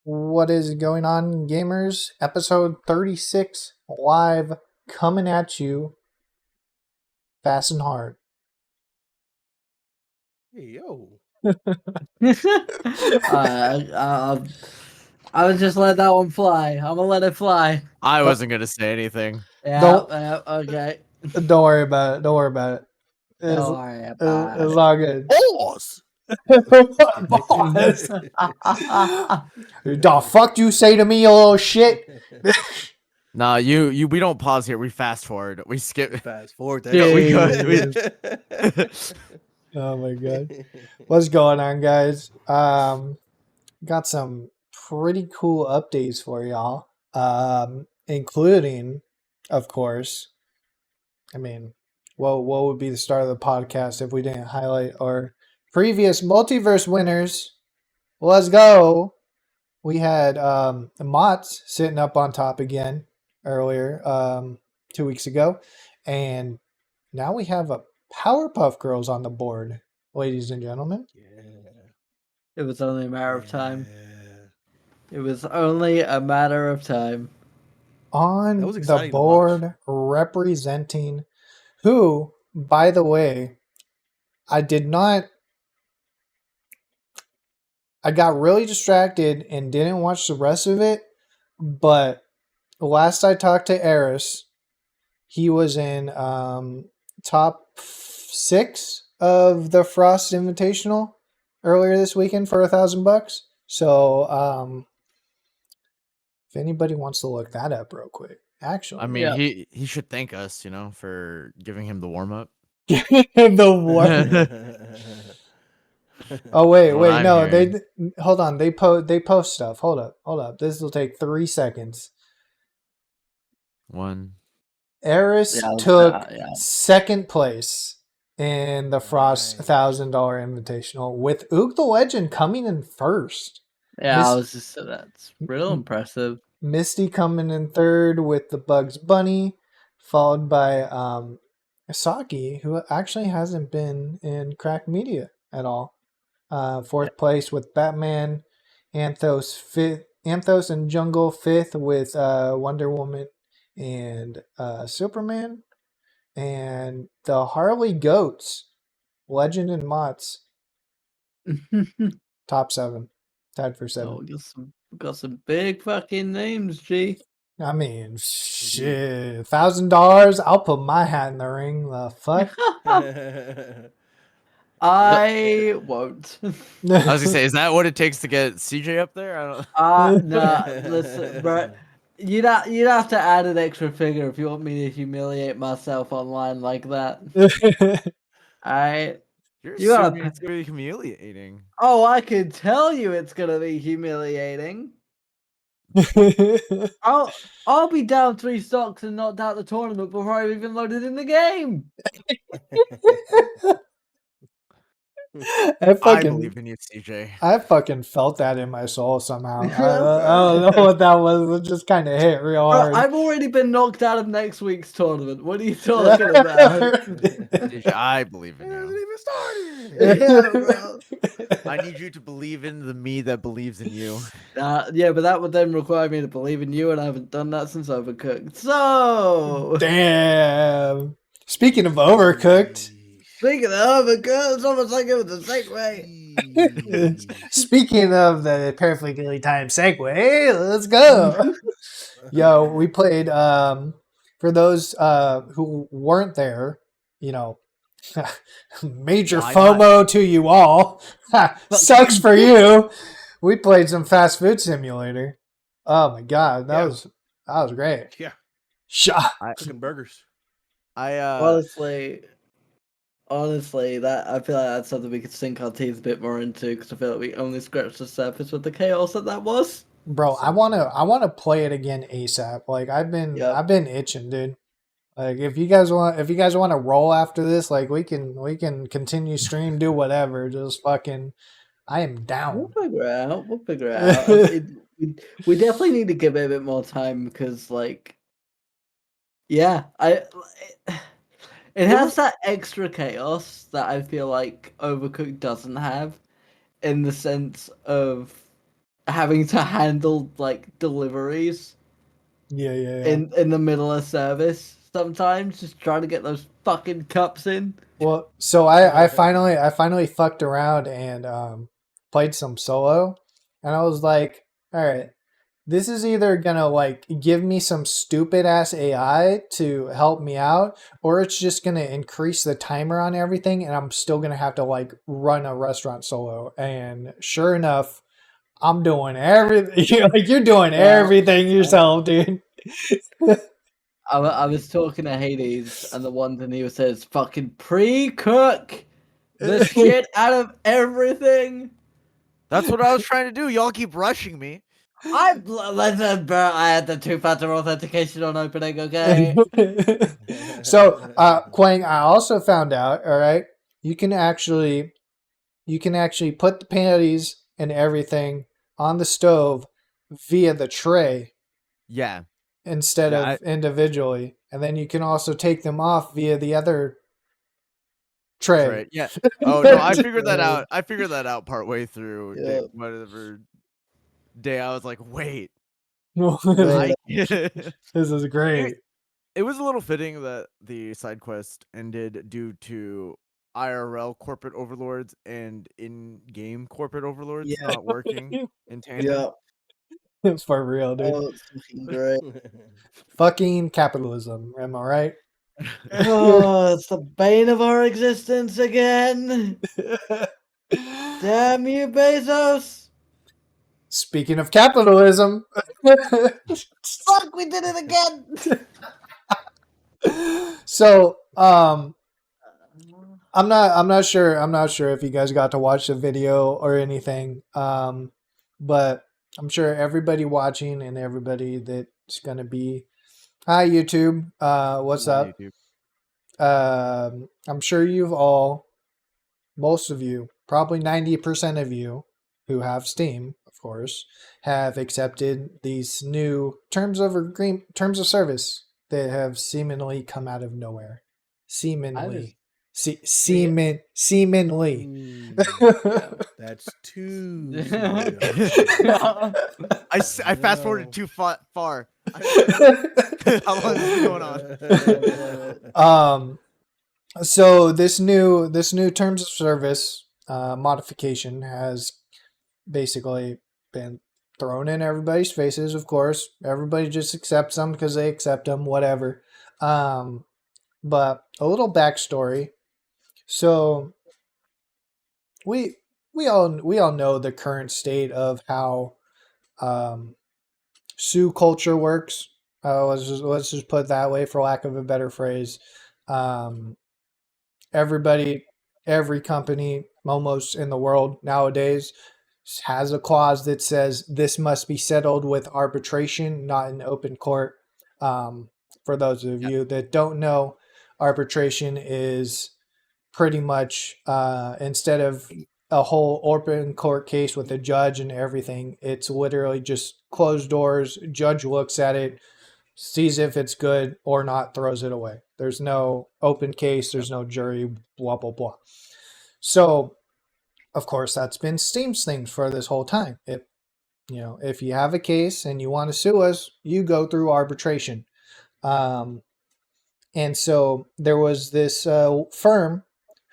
What is going on, gamers? Episode 36 live coming at you fast and hard. Hey, yo. I would just let that one fly. I'm gonna let it fly. I wasn't gonna say anything. Yeah, okay. Don't worry about it. Don't worry about it. Don't worry about It's it. all good. Boss! Boss. The fuck you say to me, you little shit? Nah, we don't pause here. We fast forward. We skip. Fast forward. Yeah, we Oh my god. What's going on, guys? Got some pretty cool updates for y'all. Including, of course, I mean, what would be the start of the podcast if we didn't highlight our previous multiverse winners? Let's go. We had Mott's sitting up on top again earlier, 2 weeks ago, and now we have a Powerpuff Girls on the board, ladies and gentlemen. Yeah. It was only a matter of time. It was only a matter of time. On That was the exciting to board representing who, by the way, I got really distracted and didn't watch the rest of it, but last I talked to Eris, he was in top 6 of the Frost Invitational earlier this weekend for $1,000. So if anybody wants to look that up real quick, actually, I mean, Yeah. he should thank us, for giving him the warm up. the what? Oh wait, What I'm no, hearing. hold on. They post stuff. Hold up. This will take 3 seconds. One. Eris Yeah, took yeah. second place in the Frost Nice. $1,000 Invitational, with Ook the Legend coming in first. Yeah, I was just that's real impressive. Misty coming in third with the Bugs Bunny, followed by Saki, who actually hasn't been in Crack Media at all. Fourth place with Batman, Anthos and Jungle fifth with Wonder Woman and Superman, and the Harley Goats, Legend and Mott's top 7, tied for 7. Oh, we got some big fucking names, G. I mean, shit, $1,000. I'll put my hat in the ring. The fuck. I won't. I was gonna say, is that what it takes to get CJ up there? I don't. Nah, listen, bro. You'd have to add an extra figure if you want me to humiliate myself online like that. Alright. You're You gotta assuming it's gonna be humiliating. Oh, I can tell you it's gonna be humiliating. I'll be down 3 stocks and knocked out the tournament before I've even loaded in the game. I believe in you, CJ. I fucking felt that in my soul somehow. I don't know what that was. It just kind of hit real hard. Bro, I've already been knocked out of next week's tournament. What are you talking about? CJ, I believe in It hasn't you. even started. Yeah, bro. I need you to believe in the me that believes in you. Yeah, but that would then require me to believe in you, and I haven't done that since Overcooked. So, Damn. Speaking of Overcooked. speaking of Overcooked, it's almost like it was a segue. Speaking of the perfectly timed segue, let's go. Yo, we played, for those who weren't there, major Why FOMO to you all. Sucks for you. We played some fast food simulator. Oh my god, that was great. Yeah. Cooking burgers. Honestly, that I feel like that's something we could sink our teeth a bit more into, because I feel like we only scratched the surface with the chaos that was. Bro, I wanna play it again ASAP. Like I've been itching, dude. Like if you guys want to roll after this, like we can continue stream, do whatever. Just fucking, I am down. We'll figure it out. We definitely need to give it a bit more time, because it has that extra chaos that I feel like Overcooked doesn't have, in the sense of having to handle like deliveries Yeah. in the middle of service sometimes, just trying to get those fucking cups in. Well, so I finally fucked around and played some solo, and I was like, all right, this is either gonna like give me some stupid ass AI to help me out, or it's just gonna increase the timer on everything, and I'm still gonna have to like run a restaurant solo. And sure enough, I'm doing everything. Like you're doing everything yourself, dude. I was talking to Hades, and the one thing he says, "Fucking pre-cook the shit out of everything." That's what I was trying to do. Y'all keep rushing me. Listen, bro. I had the two-factor authentication on opening. Okay. So, Quang, I also found out. All right, you can actually put the patties and everything on the stove via the tray Yeah. instead of individually, and then you can also take them off via the other tray. Right. Yeah. Oh no, I figured that out. I figured that out partway through whatever day. I was like, wait. This is great. It was a little fitting that the side quest ended due to IRL corporate overlords and in-game corporate overlords not working in tandem. It's for real, dude. Oh, it's fucking great. Fucking capitalism, am I right? Oh, it's the bane of our existence again. Damn you, Bezos. Speaking of capitalism, Fuck, we did it again. so I'm not sure if you guys got to watch the video or anything, but I'm sure everybody watching and everybody that's gonna be, hi YouTube, what's up? I'm sure most of you, probably 90% of you who have Steam, of course, have accepted these new terms of service that have seemingly come out of nowhere. Seemingly. Seemingly. That's too. I fast forwarded too far. How long is this going on? So this new terms of service modification has basically been thrown in everybody's faces. Of course, everybody just accepts them because they accept them, whatever. But a little backstory. So we all know the current state of how sue culture works. Let's just put it that way, for lack of a better phrase. Every company almost in the world nowadays has a clause that says this must be settled with arbitration, not in open court. For those of you that don't know, arbitration is pretty much instead of a whole open court case with a judge and everything, it's literally just closed doors. Judge looks at it, sees if it's good or not, throws it away. There's no open case. There's no jury, blah, blah, blah. So, of course, that's been Steam's thing for this whole time. If you have a case and you want to sue us, you go through arbitration. And so there was this firm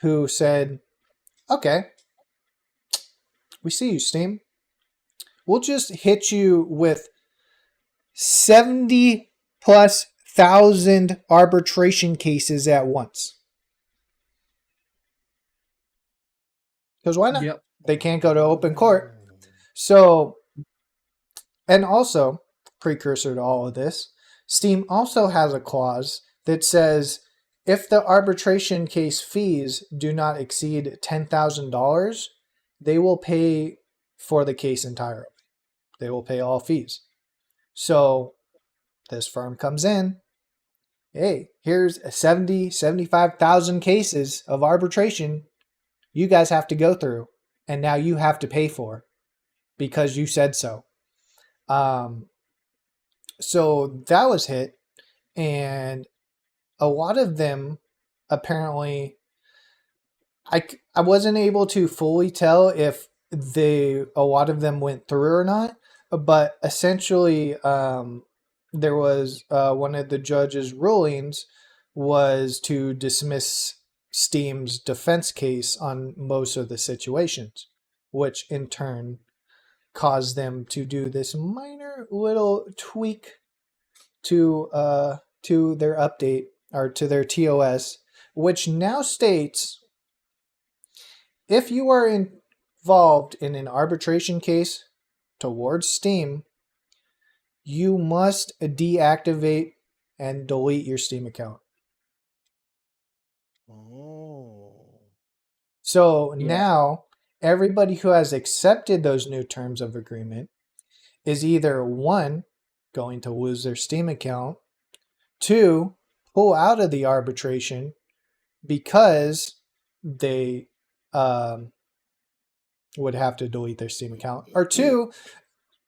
who said, okay, we see you, Steam. We'll just hit you with 70,000+ arbitration cases at once. Because why not? Yep. They can't go to open court. So, and also, precursor to all of this, Steam also has a clause that says if the arbitration case fees do not exceed $10,000, they will pay for the case entirely. They will pay all fees. So this firm comes in, hey, here's 75,000 cases of arbitration you guys have to go through, and now you have to pay for because you said so. So that was hit, and a lot of them apparently, I wasn't able to fully tell if a lot of them went through or not, but essentially, there was one of the judge's rulings was to dismiss Steam's defense case on most of the situations, which in turn caused them to do this minor little tweak to their update or to their TOS, which now states if you are involved in an arbitration case towards Steam, you must deactivate and delete your Steam account. Oh. So Yeah. now everybody who has accepted those new terms of agreement is either one, going to lose their Steam account, two, pull out of the arbitration because they would have to delete their Steam account, or two,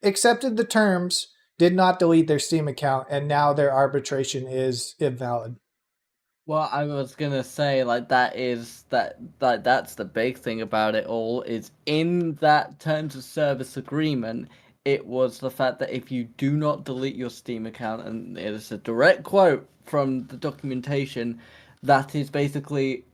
accepted the terms, did not delete their Steam account, and now their arbitration is invalid. Well, I was gonna say like that's the big thing about it all is in that terms of service agreement, it was the fact that if you do not delete your Steam account, and it is a direct quote from the documentation, that is basically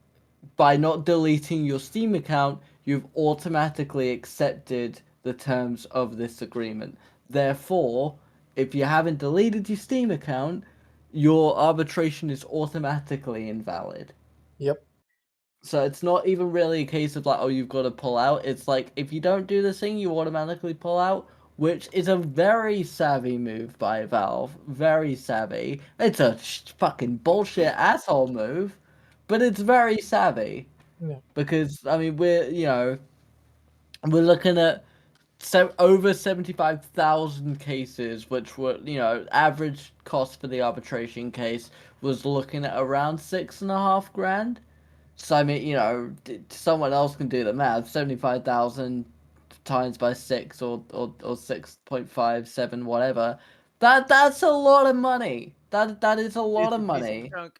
by not deleting your Steam account, you've automatically accepted the terms of this agreement. Therefore, if you haven't deleted your Steam account, your arbitration is automatically invalid. Yep. So it's not even really a case of like, oh, you've got to pull out. It's like, if you don't do this thing, you automatically pull out, which is a very savvy move by Valve. Very savvy. It's a fucking bullshit asshole move, but it's very savvy. Yeah. Because, I mean, we're looking at over 75,000 cases, which were, average cost for the arbitration case was looking at around 6.5 grand. So, I mean, someone else can do the math. 75,000 times by 6 or 6.57, whatever. That's a lot of money. That is a lot It's of a decent money. chunk.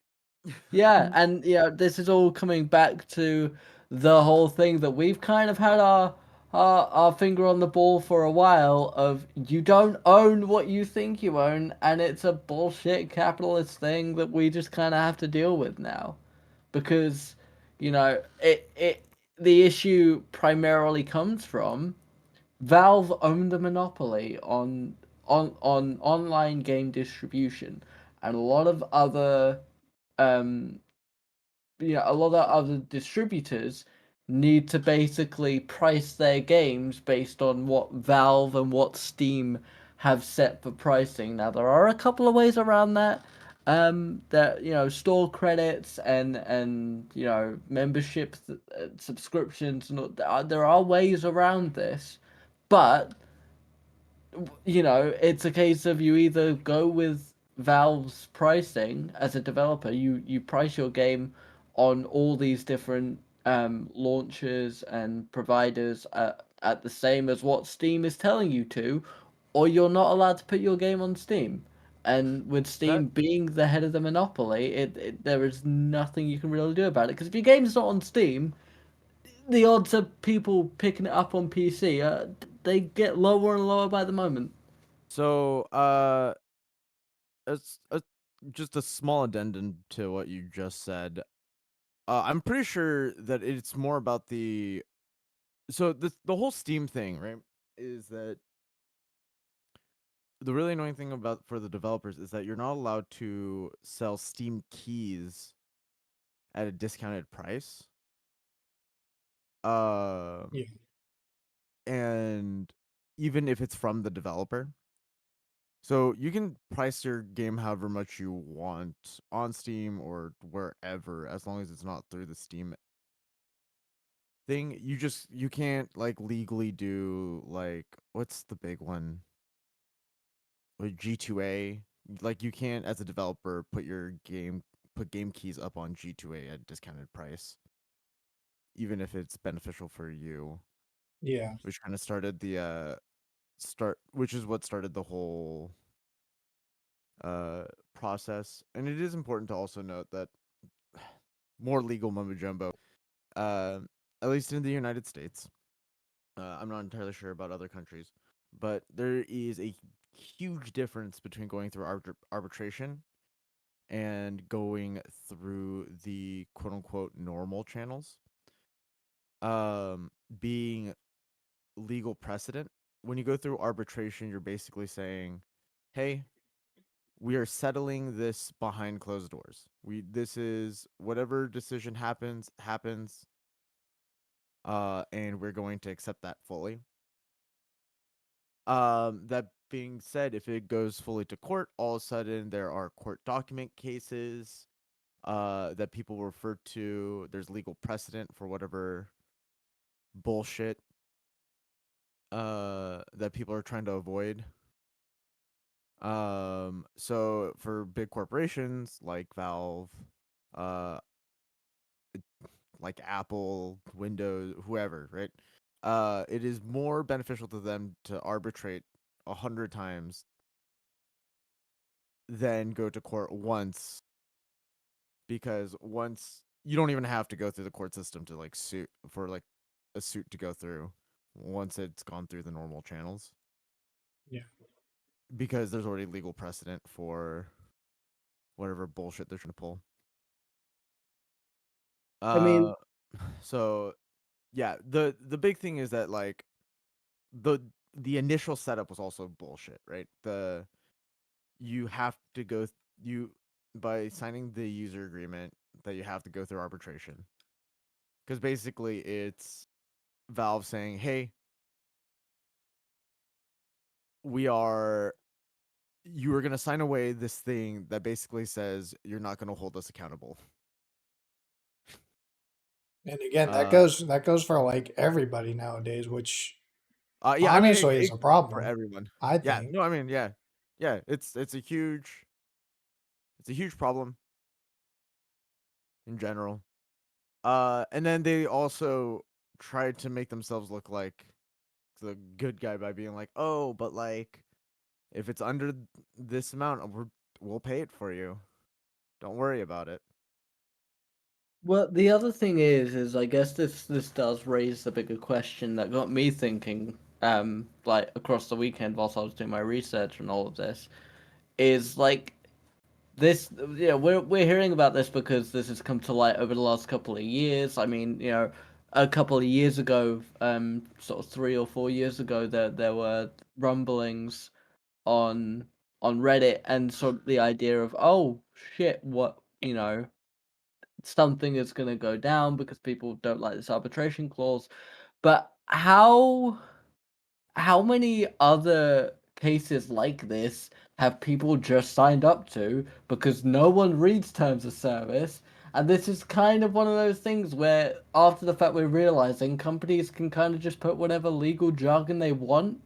Yeah, and this is all coming back to the whole thing that we've kind of had our finger on the ball for a while of you don't own what you think you own, and it's a bullshit capitalist thing that we just kind of have to deal with now, because it the issue primarily comes from Valve owned the monopoly on online game distribution, and a lot of other um a lot of other distributors need to basically price their games based on what Valve and what Steam have set for pricing. Now there are a couple of ways around that. That store credits and memberships, subscriptions, and there are ways around this, but it's a case of you either go with Valve's pricing as a developer, you price your game on all these different launchers and providers at the same as what Steam is telling you to, or you're not allowed to put your game on Steam. And with Steam That being the head of the monopoly, there is nothing you can really do about it. Because if your game's not on Steam, the odds of people picking it up on PC, they get lower and lower by the moment. so it's just a small addendum to what you just said. I'm pretty sure that it's more about the the whole Steam thing, right? Is that the really annoying thing about for the developers is that you're not allowed to sell Steam keys at a discounted price. Yeah. And even if it's from the developer. So you can price your game however much you want on Steam or wherever, as long as it's not through the Steam thing. You can't like legally do like what's the big one? Like G2A. Like you can't as a developer put game keys up on G2A at a discounted price, even if it's beneficial for you. Yeah. Which kind of started the which is what started the whole process. And it is important to also note that more legal mumbo jumbo, uh, at least in the United States, I'm not entirely sure about other countries, but there is a huge difference between going through arbitration and going through the quote unquote normal channels. Being legal precedent. When you go through arbitration, you're basically saying, "Hey, we are settling this behind closed doors. This is whatever decision happens, and we're going to accept that fully." That being said, if it goes fully to court, all of a sudden there are court document cases that people refer to. There's legal precedent for whatever bullshit that people are trying to avoid. So for big corporations like Valve, uh, like Apple, Windows, whoever, right? It is more beneficial to them to arbitrate 100 times than go to court once, because once you don't even have to go through the court system to like suit for like a suit to go through once it's gone through the normal channels. Yeah. Because there's already legal precedent for whatever bullshit they're trying to pull. I mean, So yeah, the big thing is that like the the initial setup was also bullshit, right? You have to go you by signing the user agreement that you have to go through arbitration. Because basically it's Valve saying, "Hey, you are going to sign away this thing that basically says you're not going to hold us accountable." And again, Uh, that goes for like everybody nowadays, which yeah, I mean honestly is a for problem. everyone. I Yeah, think. no, I mean, yeah, it's a huge problem in general. And then they also tried to make themselves look like the good guy by being like, "Oh, but like if it's under this amount, we'll pay it for you. Don't worry about it." well, the other thing is I guess this does raise the bigger question that got me thinking, like across the weekend whilst I was doing my research and all of this, is like this. Yeah, we're hearing about this because this has come to light over the last couple of years. I mean, a couple of years ago, sort of 3 or 4 years ago, there were rumblings on Reddit and sort of the idea of, oh shit, what something is going to go down because people don't like this arbitration clause. But how many other cases like this have people just signed up to because no one reads terms of service? And this is kind of one of those things where, after the fact, we're realizing companies can kind of just put whatever legal jargon they want,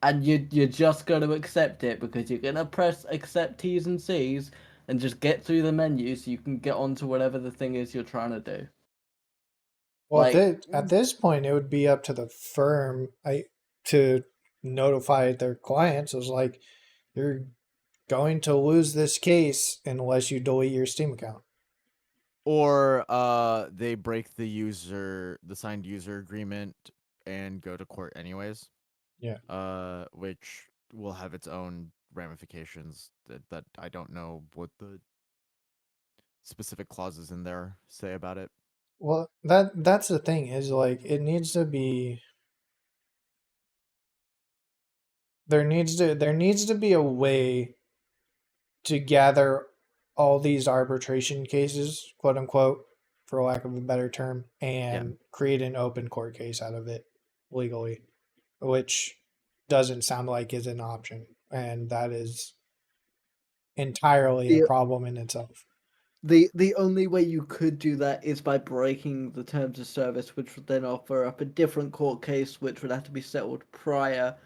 and you're just going to accept it because you're going to press accept T's and C's and just get through the menu so you can get onto whatever the thing is you're trying to do. Well, Like, at this point, it would be up to the firm to notify their clients. It's like you're going to lose this case unless you delete your Steam account. Or they break the signed user agreement and go to court anyways. Yeah. Which will have its own ramifications that I don't know what the specific clauses in there say about it. Well, that's the thing is like it needs to be there needs to be a way to gather all these arbitration cases, quote unquote, for lack of a better term, Yeah. and create an open court case out of it legally, which doesn't sound like is an option, and that is entirely a the problem in itself. the only way you could do that is by breaking the terms of service, which would then offer up a different court case, which would have to be settled prior.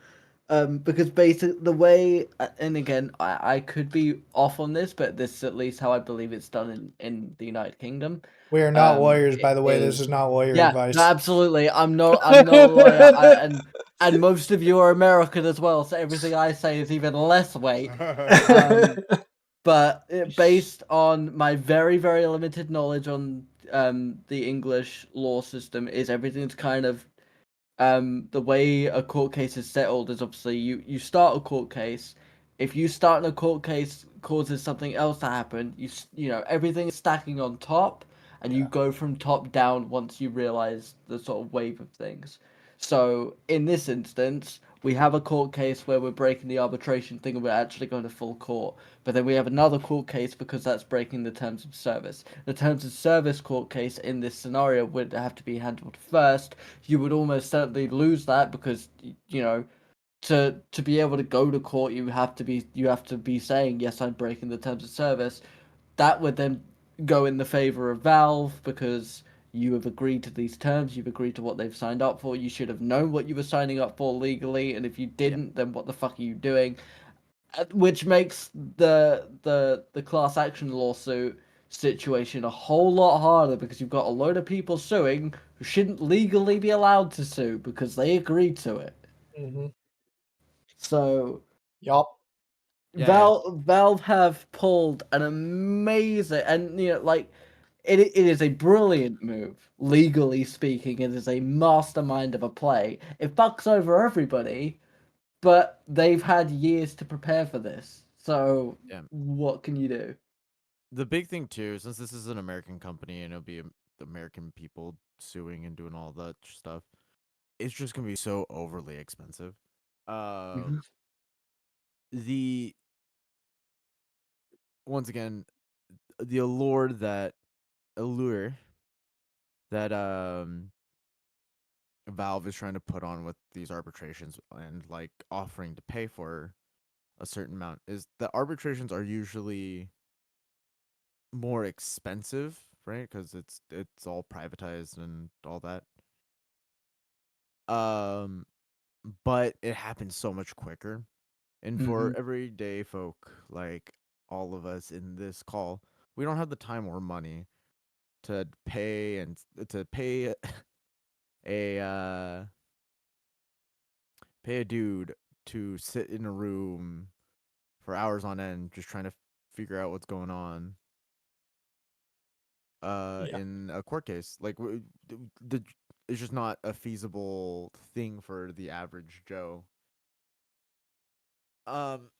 Because basically the way, and again, I could be off on this, but this is at least how I believe it's done in the United Kingdom. We are not lawyers, It by the way. This is is, not lawyer yeah, no, advice. absolutely. I'm not a lawyer, and most of you are American as well, so everything I say is even less weight. But based on my very, very limited knowledge on the English law system, is everything's kind of the way a court case is settled is obviously you start a court case. If you start in a court case causes something else to happen, you know everything is stacking on top, and you Yeah. go from top down once you realize the sort of wave of things. So in this instance, we have a court case where we're breaking the arbitration thing and we're actually going to full court. But then we have another court case because that's breaking the terms of service. The terms of service court case in this scenario would have to be handled first. You would almost certainly lose that because you know to be able to go to court you have to be saying yes, I'm breaking the terms of service. That would then go in the favor of Valve because you have agreed to these terms, you've agreed to what they've signed up for, you should have known what you were signing up for legally, and if you Yeah. didn't, then what the fuck are you doing? Which makes the class action lawsuit situation a whole lot harder because you've got a load of people suing who shouldn't legally be allowed to sue because they agreed to it. Mm-hmm. So Yup. Yeah. Valve have pulled an amazing, and you know, like it is a brilliant move. Legally speaking, it is a mastermind of a play. It fucks over everybody, but they've had years to prepare for this. So Yeah. what can you do? The big thing too, since this is an American company and it'll be American people suing and doing all that stuff, it's just gonna be so overly expensive. Mhm. The Once again, the allure that Valve is trying to put on with these arbitrations and like offering to pay for a certain amount is that arbitrations are usually more expensive, right? Because it's all privatized and all that. Um, but it happens so much quicker. And for Mhm. everyday folk like all of us in this call, we don't have the time or money to pay a pay a dude to sit in a room for hours on end just trying to figure out what's going on Yeah. in a court case. Like the it's just not a feasible thing for the average Joe. Um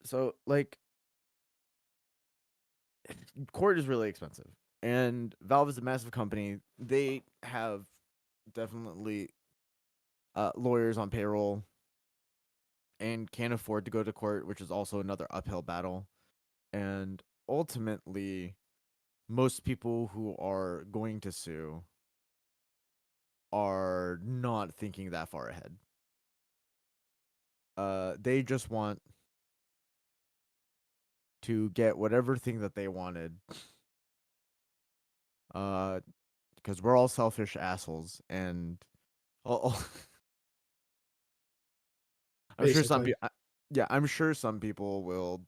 so like court is really expensive. And Valve is a massive company. They have definitely lawyers on payroll and can't afford to go to court, which is also another uphill battle. And ultimately, most people who are going to sue are not thinking that far ahead. They just want to get whatever thing that they wanted. Because we're all selfish assholes, and oh, I'm sure some Basically. people, yeah, I'm sure some people will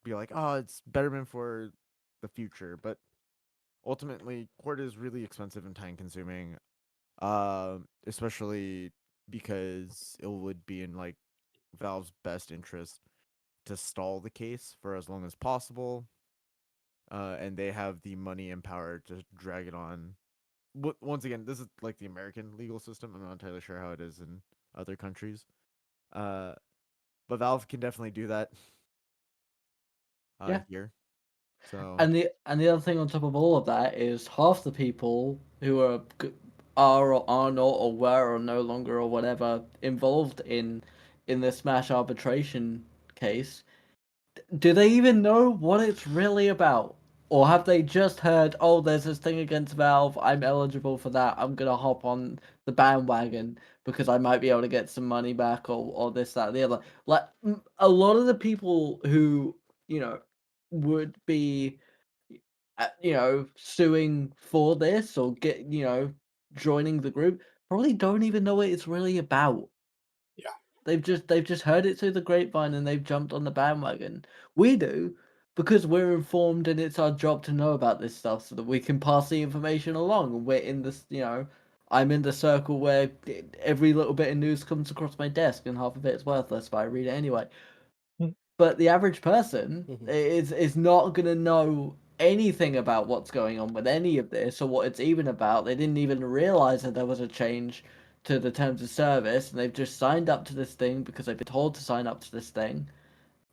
be like, oh, it's betterment for the future, but ultimately, court is really expensive and time consuming. Especially because it would be in like Valve's best interest to stall the case for as long as possible. And they have the money and power to drag it on. Once again, this is like the American legal system. I'm not entirely sure how it is in other countries. Uh, but Valve can definitely do that Yeah. here. So And the other thing on top of all of that is half the people who are or are not or were or no longer or whatever involved in this Smash arbitration case, do they even know what it's really about? Or have they just heard, oh, there's this thing against Valve, I'm eligible for that, I'm gonna hop on the bandwagon because I might be able to get some money back or this, that, the other. Like, a lot of the people who, you know, would be, suing for this or joining the group probably don't even know what it's really about. Yeah. They've just heard it through the grapevine and they've jumped on the bandwagon. We do because we're informed and it's our job to know about this stuff so that we can pass the information along. And we're in this, I'm in the circle where every little bit of news comes across my desk and half of it is worthless, but I read it anyway. Hmm. But the average person Mhm. is not gonna know anything about what's going on with any of this or what it's even about. They didn't even realize that there was a change to the terms of service, and they've just signed up to this thing because they've been told to sign up to this thing.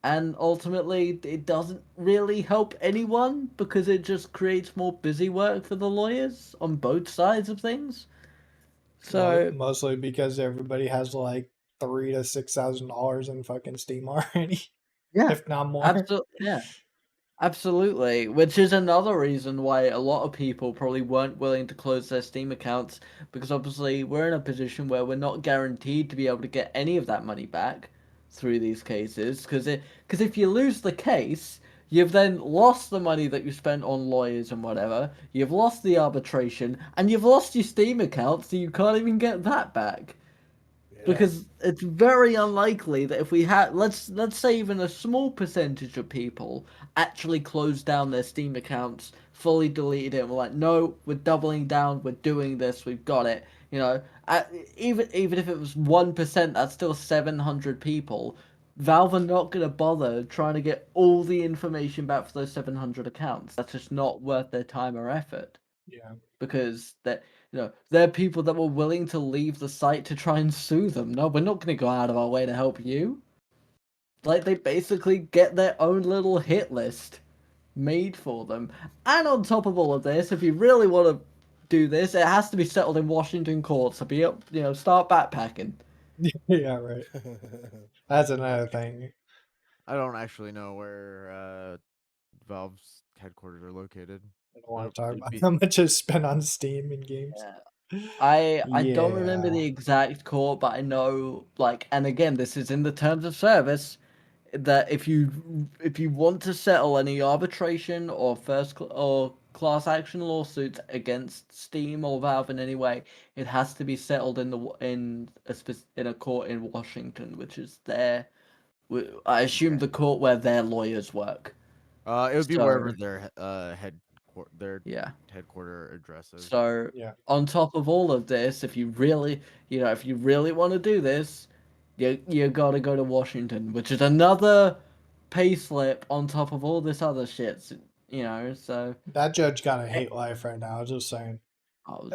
And ultimately, it doesn't really help anyone because it just creates more busy work for the lawyers on both sides of things. So Mostly because everybody has like $3,000 to $6,000 in fucking Steam already, yeah, if not more. absolutely, absolutely. Which is another reason why a lot of people probably weren't willing to close their Steam accounts, because obviously we're in a position where we're not guaranteed to be able to get any of that money back through these cases. Because if you lose the case, you've then lost the money that you spent on lawyers and whatever. You've lost the arbitration, and you've lost your Steam account, so you can't even get that back. Because it's very unlikely that if we had, let's say even a small percentage of people actually closed down their Steam accounts, fully deleted it, and were like, no, we're doubling down, we're doing this, we've got it. You know, even if it was 1%, that's still 700 people. Valve are not gonna bother trying to get all the information back for those 700 accounts. That's just not worth their time or effort. Yeah. Because that, there are people that were willing to leave the site to try and sue them. No, we're not going to go out of our way to help you. Like, they basically get their own little hit list made for them. And on top of all of this, if you really want to do this, it has to be settled in Washington court. So start backpacking. Yeah, right. That's another thing. I don't actually know where Valve's headquarters are located. I don't want to So talk it'd about be- how much is spent on Steam and games. Yeah. I don't remember the Yeah. exact court, but I know, like, and again, this is in the terms of service, that if you want to settle any arbitration or or class action lawsuits against Steam or Valve in any way, it has to be settled in a court in Washington, which is I assume Okay. the court where their lawyers work. It would be wherever So their yeah. headquarter address is. So Yeah. on top of all of this, if you really want to do this, you gotta go to Washington, which is another pay slip on top of all this other shit. So That judge gotta hate life right now, just saying. I was,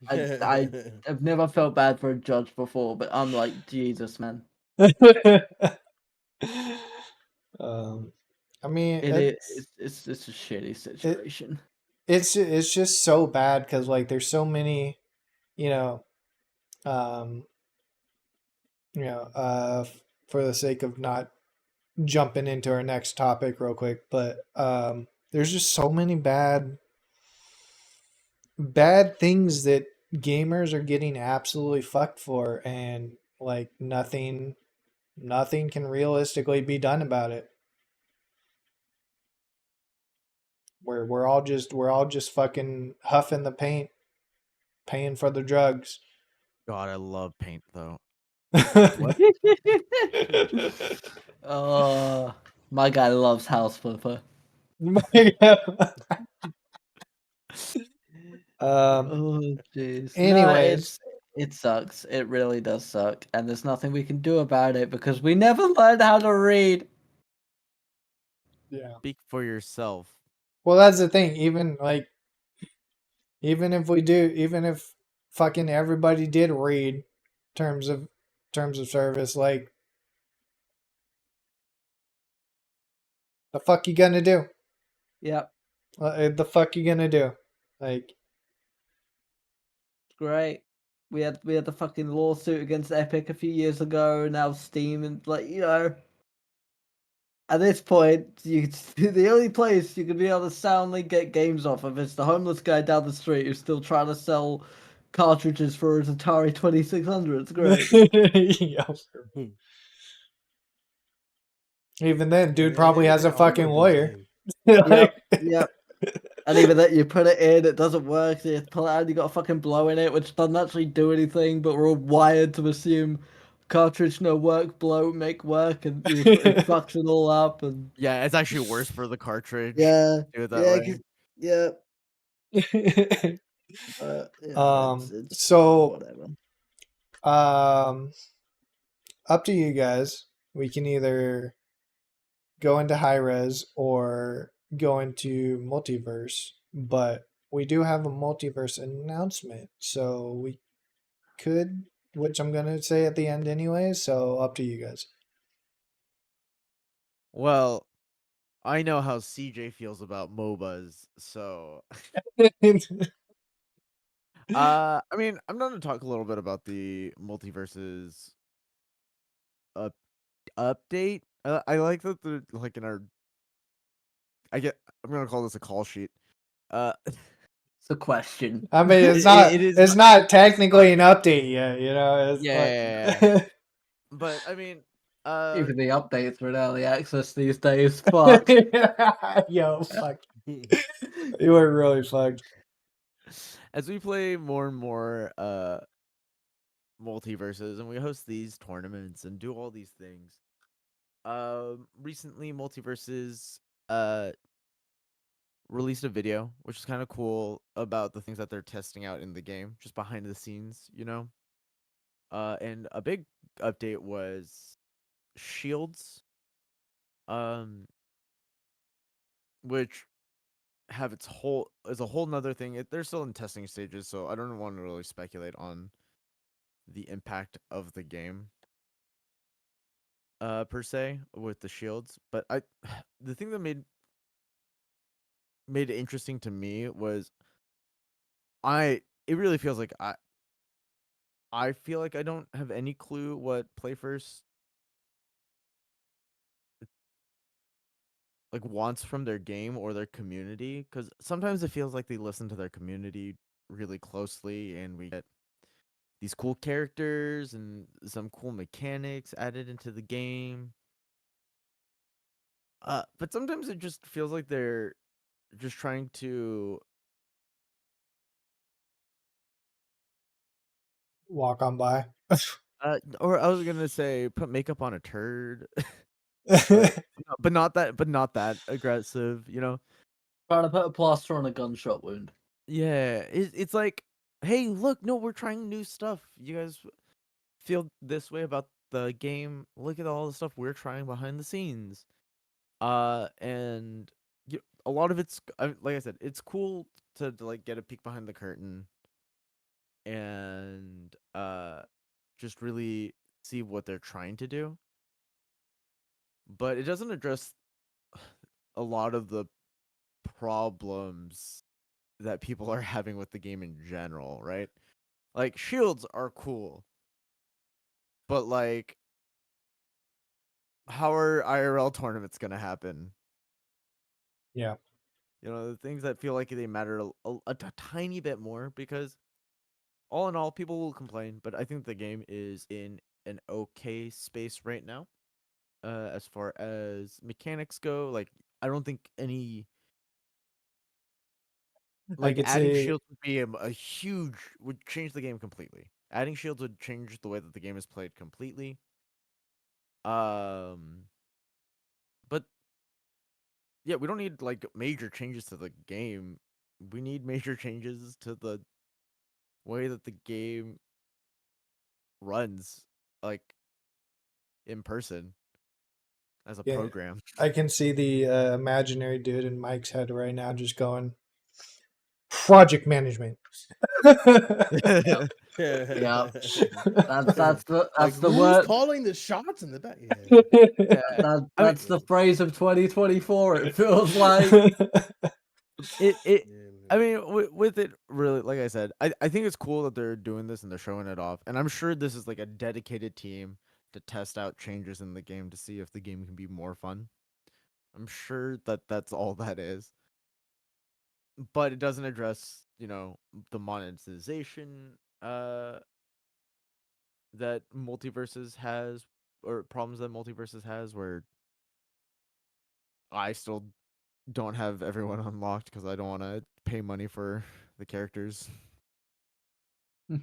I, I have never felt bad for a judge before, but I'm like, Jesus, man, um, I mean, it is it's a shitty it, situation. it's just so bad because like there's so many, you know, um, for the sake of not jumping into our next topic real quick, but there's just so many bad things that gamers are getting absolutely fucked for, and like nothing can realistically be done about it. We're all just fucking huffing the paint, paying for the drugs. God, I love paint though. What? Oh, my guy loves house flipper. um. Oh jeez. No, Anyways, it sucks. It really does suck, and there's nothing we can do about it because we never learned how to read. yeah. Speak for yourself. Well, that's the thing. Even if fucking everybody did read terms of service, like the fuck you gonna do? Yep, The fuck you gonna do? Like, great. We had the fucking lawsuit against Epic a few years ago. Now Steam and at this point, the only place you can be able to soundly get games off of is the homeless guy down the street who's still trying to sell cartridges for his Atari 2600. It's great. yeah. Even then, dude probably Hey, has a I fucking want those lawyer. games. Yep, yep. And even that, you put it in, it doesn't work. You pull it out, you got a fucking blow in it, which doesn't actually do anything. But we're all wired to assume cartridge no work, blow make work, and it fucks it all up. And Yeah, it's actually worse for the cartridge. yeah, Do it that yeah, way. yeah. It's So whatever. up to you guys. We can either go into Hi-Rez or go into multiverse, but we do have a multiverse announcement, so we could, which I'm gonna say at the end anyway. So up to you guys. Well, I know how CJ feels about MOBAs, so I mean, I'm going to talk a little bit about the Multiverses up update. I like that they're like in our. I'm gonna call this a call sheet. It's a question. I mean, it's It- not. it is It's not- not technically an update yet. You know, it's Yeah. like. But I mean, Even the updates are in early access these days. Fuck. Yo, fuck. You were really fucked. as we play more and more multiverses and we host these tournaments and do all these things. Recently Multiverses released a video, which is kind of cool about the things that they're testing out in the game, just behind the scenes, you know. And a big update was shields, um, which have its whole is a whole nother thing. They're still in testing stages, so I don't want to really speculate on the impact of the game per se with the shields. But I the thing that made it interesting to me was it really feels like I feel like I don't have any clue what Play First like wants from their game or their community, because sometimes it feels like they listen to their community really closely and we get these cool characters and some cool mechanics added into the game. But sometimes it just feels like they're just trying to Walk on by. or I was gonna say put makeup on a turd, but not that aggressive, you know? Trying to put a plaster on a gunshot wound. Yeah, it's like, hey, look, no, we're trying new stuff. You guys feel this way about the game? Look at all the stuff we're trying behind the scenes. And a lot of it's like I said, it's cool to like get a peek behind the curtain and just really see what they're trying to do. But it doesn't address a lot of the problems that people are having with the game in general, right? Like shields are cool, but like how are IRL tournaments going to happen? Yeah. You know, the things that feel like they matter a tiny bit more, because all in all, people will complain, but I think the game is in an okay space right now. As far as mechanics go, like I don't think any I like could adding say shields would be a huge would change the game completely. Adding shields would change the way that the game is played completely. Um, but yeah, we don't need like major changes to the game. We need major changes to the way that the game runs, like in person as a yeah, program. I can see the imaginary dude in Mike's head right now, just going project management. Yeah, that's the Like, that's the who's word. calling the shots in the back? Yeah. Yeah, I mean, That's the phrase of 2024. It feels like. it. Yeah, I man. mean, with it, really, like I said, I think it's cool that they're doing this and they're showing it off, and I'm sure this is like a dedicated team to test out changes in the game to see if the game can be more fun. I'm sure that that's all that is, but it doesn't address, you know, the monetization that Multiverses has, or problems that Multiverses has, where I still don't have everyone unlocked because I don't want to pay money for the characters.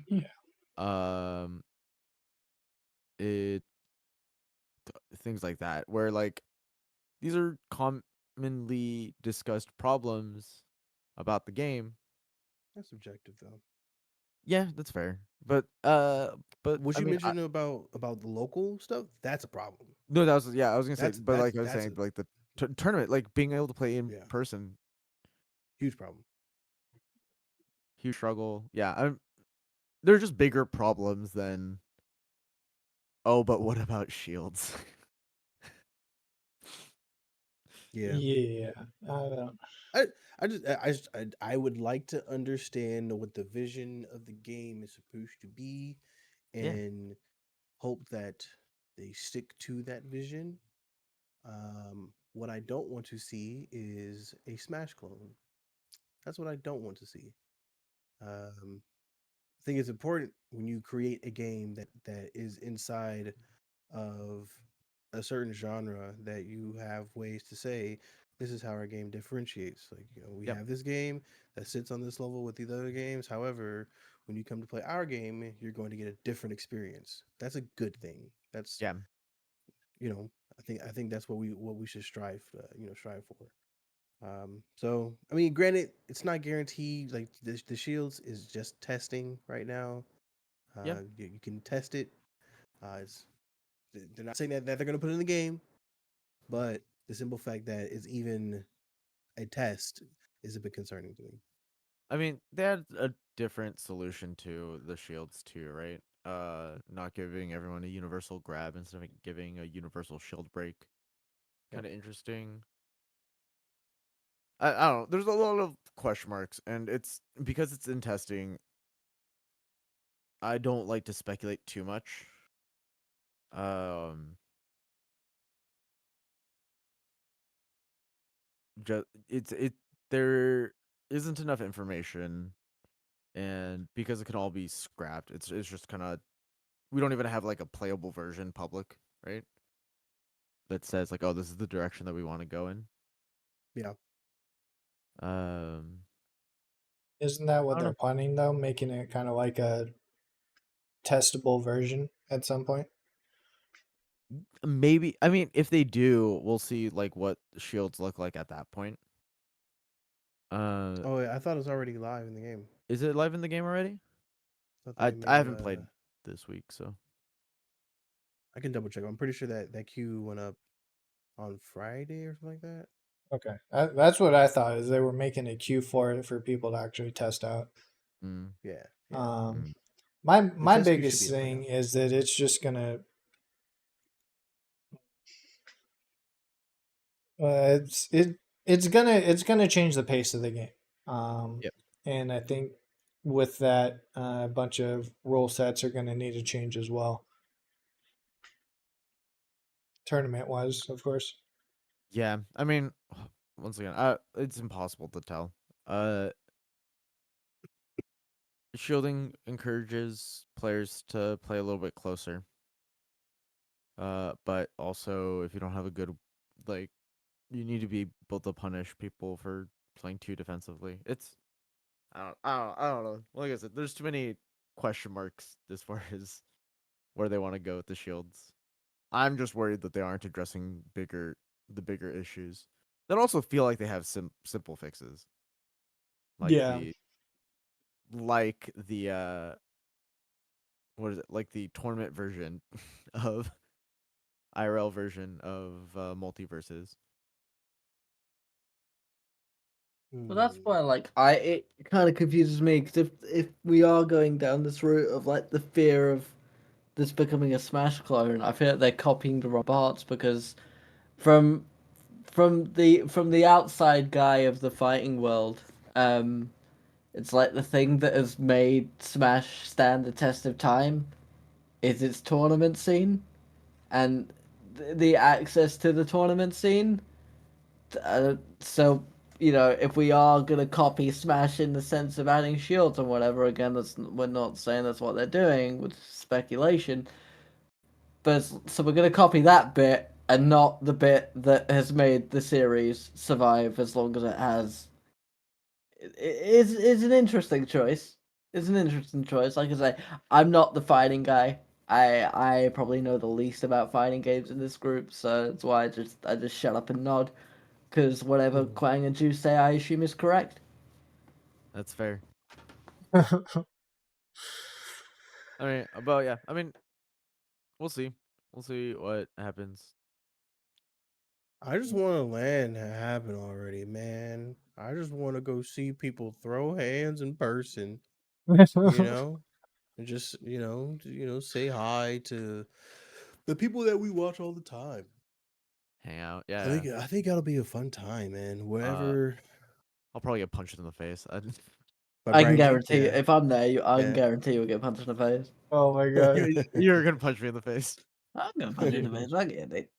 Yeah. Um, it things like that, where like these are commonly discussed problems about the game. That's subjective though. Yeah, that's fair. But What I you mean, mentioned about the local stuff, that's a problem. no, that was, yeah, I was gonna say, That's but that's like I was that's saying, a like the tournament, like being able to play in Yeah. person, Huge problem. huge struggle. Yeah, they're just bigger problems than. Oh, but what about shields? Yeah. Yeah. I don't. I would like to understand what the vision of the game is supposed to be, Yeah. and hope that they stick to that vision. What I don't want to see is a Smash clone. That's what I don't want to see. I think it's important when you create a game that is inside of a certain genre that you have ways to say this is how our game differentiates. Like, we Yep. have this game that sits on this level with these other games. However, when you come to play our game, you're going to get a different experience. That's a good thing. That's Yeah. I think that's what we should strive for. So I mean, granted, it's not guaranteed. Like the shields is just testing right now. Yeah. You can test it. It's they're not saying that they're going to put it in the game, but the simple fact that it's even a test is a bit concerning to me. I mean, they had a different solution to the shields too, right? Not giving everyone a universal grab instead of giving a universal shield break. Yep. Kind of interesting. I don't know. There's a lot of question marks, and it's because it's in testing. I don't like to speculate too much. Um, just there isn't enough information, and because it can all be scrapped, it's just kind of we don't even have like a playable version public, right? That says like, oh, this is the direction that we want to go in. Yeah. Um, Isn't that I what don't they're know. planning though? Making it kind of like a testable version at some point. Maybe I mean, if they do, we'll see like what shields look like at that point. Uh, Oh, yeah, I thought it was already live in the game. is it live in the game already? I thought I they I made. haven't played this week, so I can double check. I'm pretty sure that queue went up on Friday or something like that. Okay, that's what I thought. Is they were making a queue for it for people to actually test out. mm, Yeah. Yeah. Um, mm. The my test queue should biggest be up right thing now. is that it's just gonna it's it's gonna change the pace of the game. Yep. And I think with that, a bunch of rule sets are gonna need to change as well. Tournament wise, of course. Yeah, I mean, once again, it's impossible to tell. Uh, Shielding encourages players to play a little bit closer. But also if you don't have a good, like, you need to be able to punish people for playing too defensively. It's I don't know. Like I said, there's too many question marks as far as where they want to go with the shields. I'm just worried that they aren't addressing the bigger issues. That also feel like they have simple fixes, like Yeah, the what is it, like the tournament version of IRL version of Multiversus. Well, that's Hmm. why, like, it kind of confuses me because if we are going down this route of like the fear of this becoming a Smash clone, I feel like they're copying the wrong parts because from from the outside guy of the fighting world, it's like the thing that has made Smash stand the test of time is its tournament scene and the access to the tournament scene. So if we are gonna copy Smash in the sense of adding shields and whatever, again, we're not saying that's what they're doing with speculation, but so we're gonna copy that bit and not the bit that has made the series survive as long as it has. It's an interesting choice. It's an interesting choice. Like I say, I'm not the fighting guy. I probably know the least about fighting games in this group, so that's why I just shut up and nod. Because whatever Hmm. Quang and Ju say, I assume is correct. That's fair. I mean, but yeah, I mean, we'll see. We'll see what happens. I just want to land to happen already, man. I just want to go see people throw hands in person, you know, and just say hi to the people that we watch all the time. Hang out. I Yeah. think I think that'll be a fun time, man. Uh, Wherever I'll probably get punched in the face. by I can Brian G. guarantee if I'm there, I can Yeah. guarantee you'll get punched in the face. Oh my god. You're gonna punch me in the face. I'm gonna punch you in the face. I get it.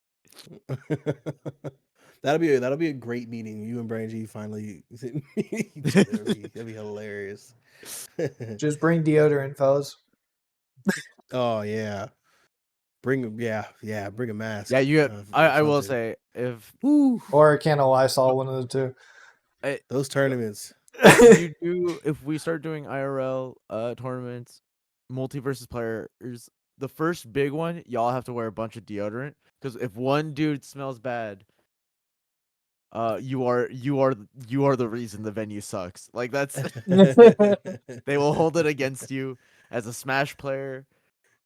That'll be a great meeting. You and Brian G finally meet each other. That'd be hilarious. Just bring deodorant, fellas. Oh yeah. Bring a mask. Yeah, you. Have, I will something. say if Or a can of Lysol, one of the two. Those tournaments. if we start doing IRL tournaments, Multiversus players, the first big one, y'all have to wear a bunch of deodorant because if one dude smells bad, you are the reason the venue sucks. Like that's they will hold it against you as a Smash player.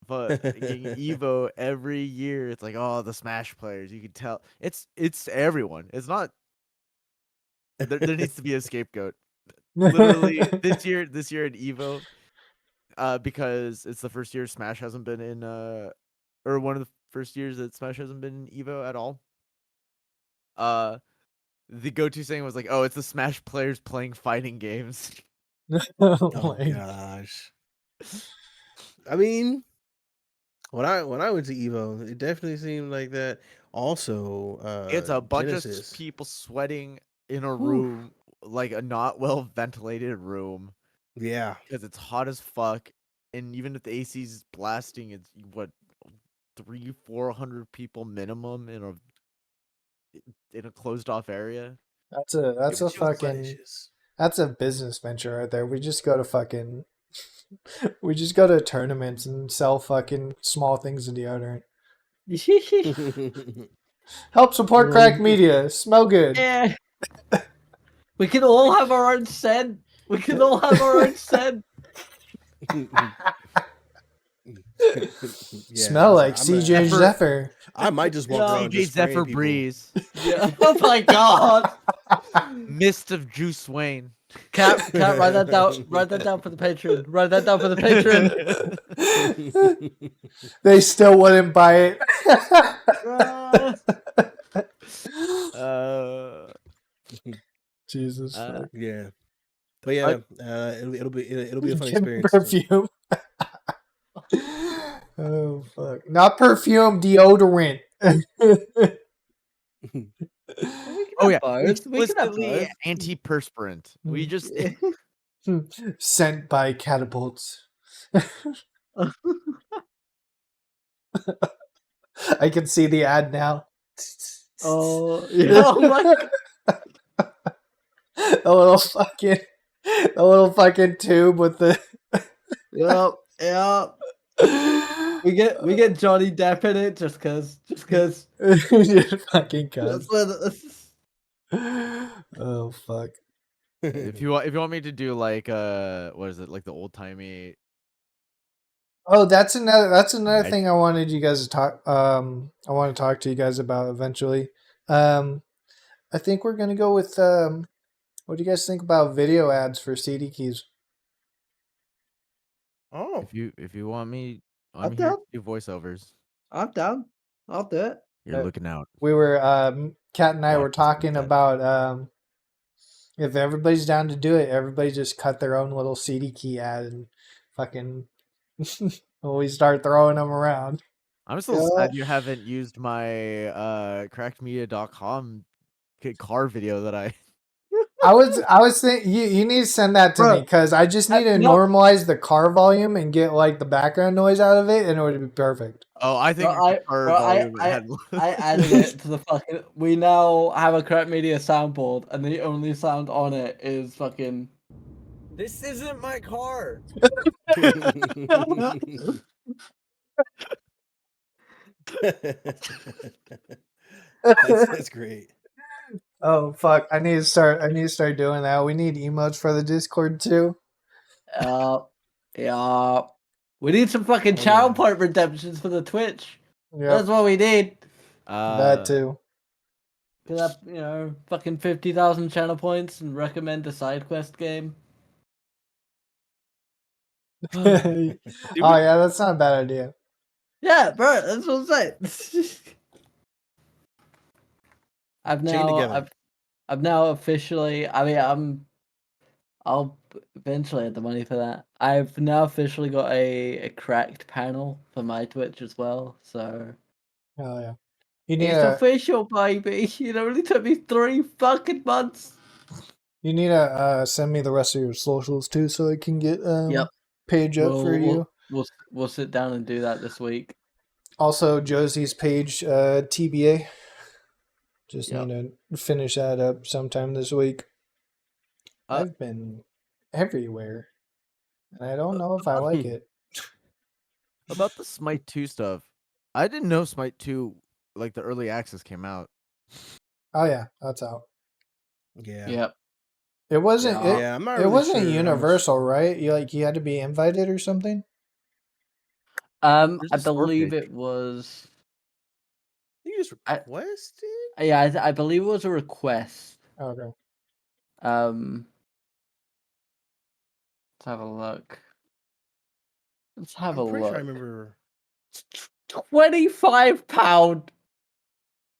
But getting Evo every year, it's like, oh, the Smash players. You can tell it's everyone. It's not. There needs to be a scapegoat. Literally this year at Evo, because it's the first year Smash hasn't been in or one of the first years that Smash hasn't been in Evo at all. The go-to saying was like, "Oh, it's the Smash players playing fighting games." Oh gosh. I mean, when I went to Evo, it definitely seemed like that. Also, It's a bunch Genesis. of people sweating in a Whew. room, like a not well ventilated room, Yeah. because it's hot as fuck, and even if the AC's blasting, it's what 300-400 people minimum in a closed off area. That's It a was fucking delicious. that's a business venture right there. We just go to fucking we just go to tournaments and sell fucking small things of deodorant. Help support crack media. Smell good. Yeah. We can all have our own scent. We can all have our own scent. Smell like I'm gonna CJ Zephyr. I might just walk Yeah. around CJ just spraying Zephyr people. Breeze, Yeah. Oh my god. Mist of Juice Wayne. Cat, write that down. Write that down for the Patreon. Write that down for the Patreon. They still wouldn't buy it. Jesus fuck. Yeah. But yeah, it'll be a fun Give me experience. perfume. Oh fuck! Not perfume, deodorant. Oh yeah, both. We can have explicitly both. antiperspirant. We just Sent by catapults. I can see the ad now. Oh yeah. Oh my god. A little fucking tube with the. Yep. Yep. We get Johnny Depp in it just cause. Fucking cunt. That's Oh fuck. if you want me to do like what is it, like the old timey. Oh, that's another thing I wanted you guys to talk. I want to talk to you guys about eventually. I think we're gonna go with. What do you guys think about video ads for CD keys? Oh, If you want me, I'm I'm here down. to do voiceovers. I'm down. I'll do it. You're looking out. We were Kat and I were Watch this talking content. about if everybody's down to do it, everybody just cut their own little CD key ad and fucking we start throwing them around. I'm still sad you haven't used my crackedmedia.com car video that I I was thinking you need to send that to me because I just need to normalize the car volume and get like the background noise out of it, and it would be perfect. Oh, I think I added it to the fucking. We now have a Correct Media soundboard, and the only sound on it is fucking. This isn't my car. that's great. Oh fuck! I need to start doing that. We need emotes for the Discord too. Yeah. We need some fucking child point redemptions for the Twitch. Yeah, That's what we need. that too. Get up, fucking 50,000 channel points and recommend a side quest game. Oh yeah, that's not a bad idea. Yeah, bro, that's what I'm saying. I've Chain now, together. I've now officially. I mean, I'll eventually have the money for that. I've now officially got a cracked panel for my Twitch as well. So Oh yeah, you need it's a official, baby. It only took me 3 fucking months. send me the rest of your socials too, so I can get Yep. page up for you. We'll sit down and do that this week. Also, Josie's page, TBA. Just Yep. need to finish that up sometime this week. Uh, I've been everywhere, and I don't know if I like it. About the Smite 2 stuff, I didn't know Smite 2, like the early access came out. Oh yeah, that's out. Yeah. Yep. It wasn't. Yeah. Yeah, I'm not It really wasn't sure how much- universal, right? You had to be invited or something. There's I a store believe page. it was. You just I- requested? Yeah, I believe it was a request. Okay. Let's have a look. Let's have I'm a pretty look. sure I remember. £25.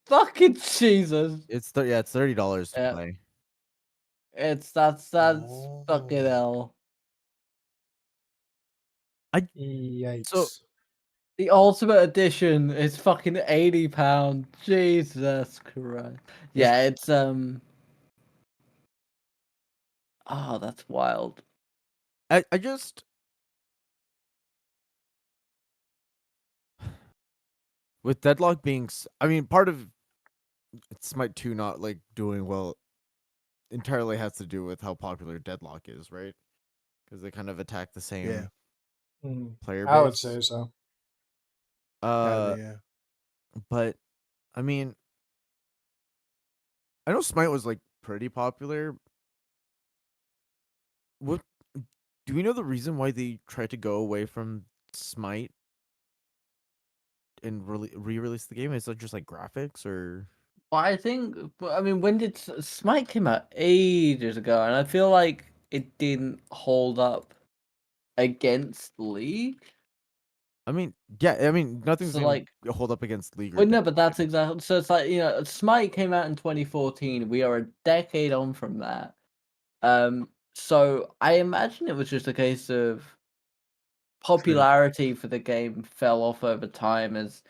Fucking Jesus. It's $30 to Yeah. play. That's fucking Oh. hell. Yikes. So The Ultimate Edition is fucking £80. Jesus Christ. Yeah, it's Oh, that's wild. I just with Deadlock being, I mean, part of Smite 2 not like doing well entirely has to do with how popular Deadlock is, right? Because they kind of attack the same Yeah. player I would base. say so. Gotta be, yeah. But I mean, I know Smite was like pretty popular. What do we know the reason why they tried to go away from Smite and re-release the game? Is it just like graphics or? But I mean, when did Smite came out? Ages ago, and I feel like it didn't hold up against League. I mean, yeah, I mean nothing's So gonna like, hold up against League or well, no, but that's Deadlock. exactly. So it's like, Smite came out in 2014. We are a decade on from that. So I imagine it was just a case of popularity for the game fell off over time as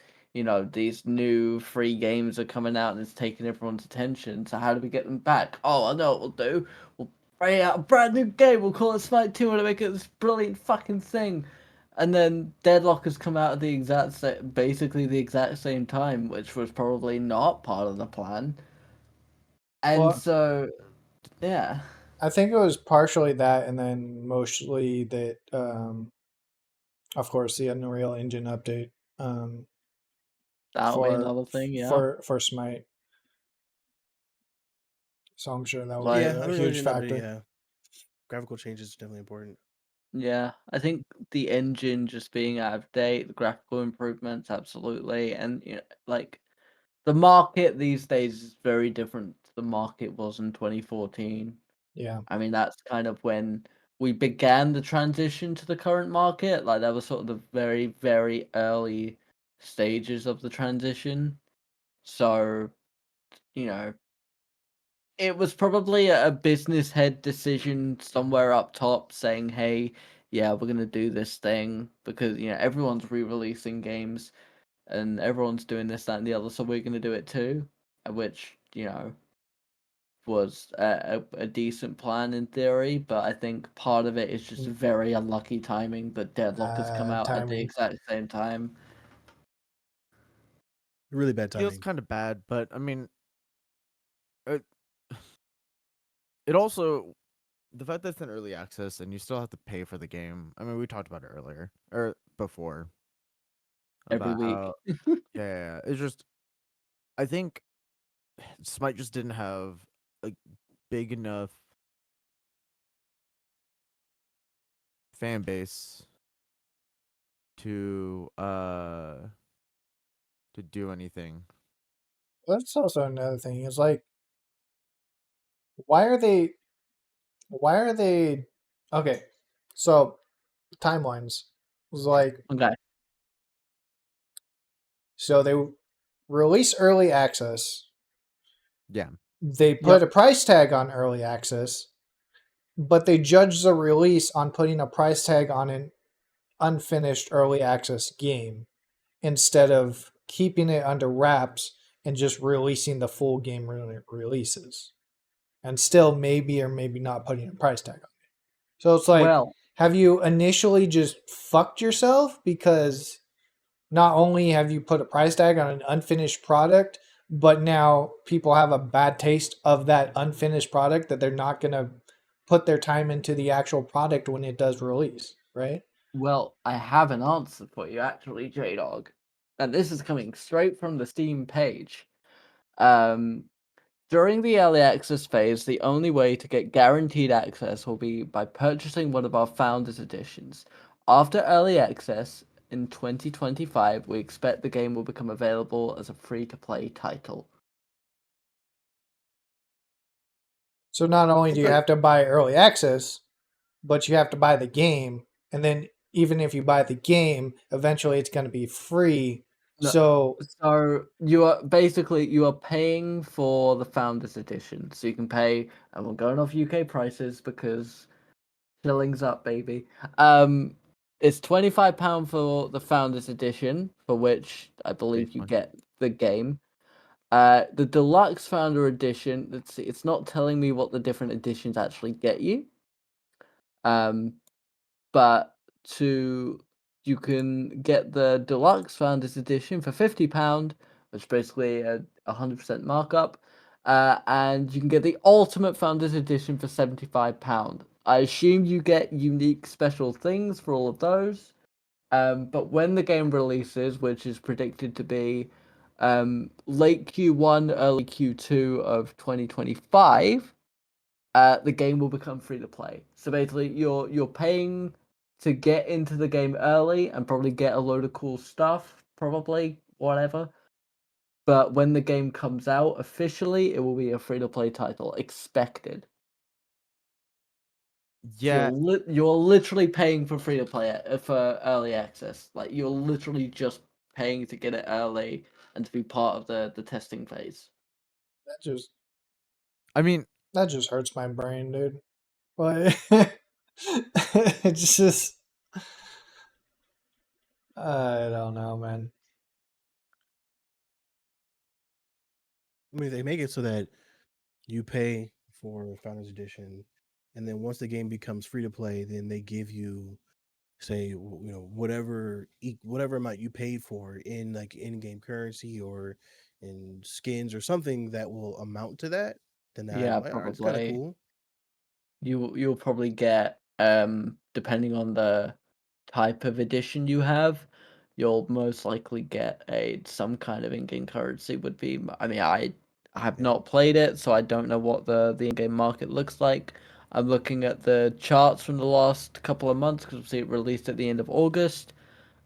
these new free games are coming out and it's taking everyone's attention. So how do we get them back? Oh, I know what we'll do. We'll bring out a brand new game. We'll call it Smite 2 and make it this brilliant fucking thing. And then Deadlock has come out at basically the exact same time, which was probably not part of the plan. And Well, so, yeah, I think it was partially that, and then mostly that. Of course, the Unreal Engine update. that'll be another thing. Yeah, for Smite. So I'm sure that was like. Yeah, a Unreal huge Engine update, factor. yeah. Graphical changes is definitely important. Yeah, I think the engine just being out of date, the graphical improvements, absolutely, and like the market these days is very different to the market was in 2014. Yeah. I mean, that's kind of when we began the transition to the current market. Like that was sort of the very, very early stages of the transition. So, you know, it was probably a business head decision somewhere up top saying, "Hey, yeah, we're gonna do this thing because everyone's re-releasing games and everyone's doing this, that, and the other, so we're gonna do it too." Which was a decent plan in theory, but I think part of it is just very unlucky timing that Deadlock has come out at the Timing. exact same time. Really bad Feels timing. kind of bad, but I mean, it, it also the fact that it's in early access and you still have to pay for the game. I mean, we talked about it earlier or before Every about week. how yeah, it's just I think Smite just didn't have a big enough fan base to do anything. that's also another thing. Is like, why are they? Why are they? Okay, so timelines was like, Okay. so they release early access. Yeah. They put Yep. a price tag on early access, but they judge the release on putting a price tag on an unfinished early access game instead of keeping it under wraps and just releasing the full game releases, and still maybe or maybe not putting a price tag on it. So it's like, Well, have you initially just fucked yourself because not only have you put a price tag on an unfinished product, but now people have a bad taste of that unfinished product that they're not going to put their time into the actual product when it does release, right? well, I have an answer for you actually, J-Dog. And this is coming straight from the Steam page. Um, During the early access phase, the only way to get guaranteed access will be by purchasing one of our Founders Editions. After early access in 2025, we expect the game will become available as a free-to-play title. So not only do you Okay. have to buy early access, but you have to buy the game, and then even if you buy the game, eventually it's going to be free. No, So so you are paying for the Founders Edition, so you can pay, and we're going off UK prices because shillings up, baby. It's £25 for the Founders Edition, for which I Base believe you one. get the game. The Deluxe Founder Edition. Let's see, it's not telling me what the different editions actually get you. Um, but to you can get the Deluxe Founders Edition for £50, which is basically a 100% markup. And you can get the Ultimate Founders Edition for £75. I assume you get unique special things for all of those. But when the game releases, which is predicted to be late Q1, early Q2 of 2025, the game will become free to play. So basically, you're paying to get into the game early and probably get a load of cool stuff, probably whatever. But when the game comes out officially, it will be a free to play title, expected. So Yeah, you're literally paying for free to play for early access. Like you're literally just paying to get it early and to be part of the testing phase. that just I mean, that just hurts my brain, dude. But it's just I don't know, man. I mean, they make it so that you pay for Founders Edition, and then once the game becomes free to play, then they give you, say, whatever amount you paid for in like in-game currency or in skins or something that will amount to that. Then Yeah, I'm like, all right, it's kind of probably. cool. You'll probably get depending on the type of edition you have, you'll most likely get a some kind of in-game currency would be. I mean, I have Yeah, not played it, so I don't know what the in-game market looks like. I'm looking at the charts from the last couple of months because obviously it released at the end of August.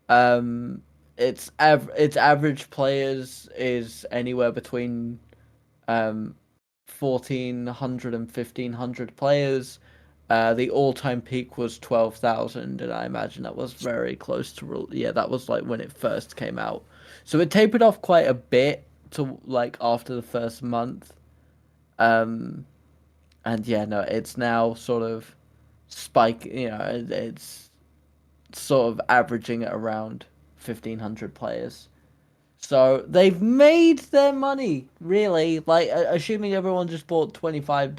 Um, its average players is anywhere between 1,400 and 1,500 players. The all-time peak was 12,000, and I imagine that was very close to yeah, that was like when it first came out. So it tapered off quite a bit to like after the first month. Um, and yeah, no, it's now sort of spike. It's sort of averaging at around 1,500 players. So they've made their money, really. Like, assuming everyone just bought $25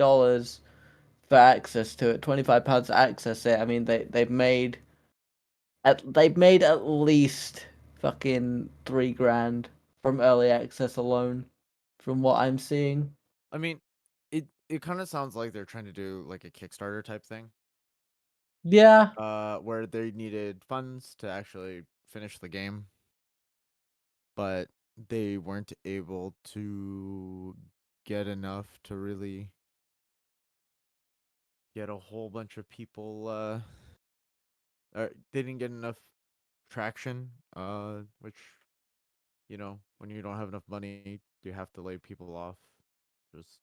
for access to it, £25 to access it. I mean, they've made at least fucking 3 grand from early access alone, from what I'm seeing. I mean, it kind of sounds like they're trying to do like a Kickstarter type thing, Yeah, where they needed funds to actually finish the game, but they weren't able to get enough to really get a whole bunch of people. They didn't get enough traction, which when you don't have enough money, you have to lay people off. Just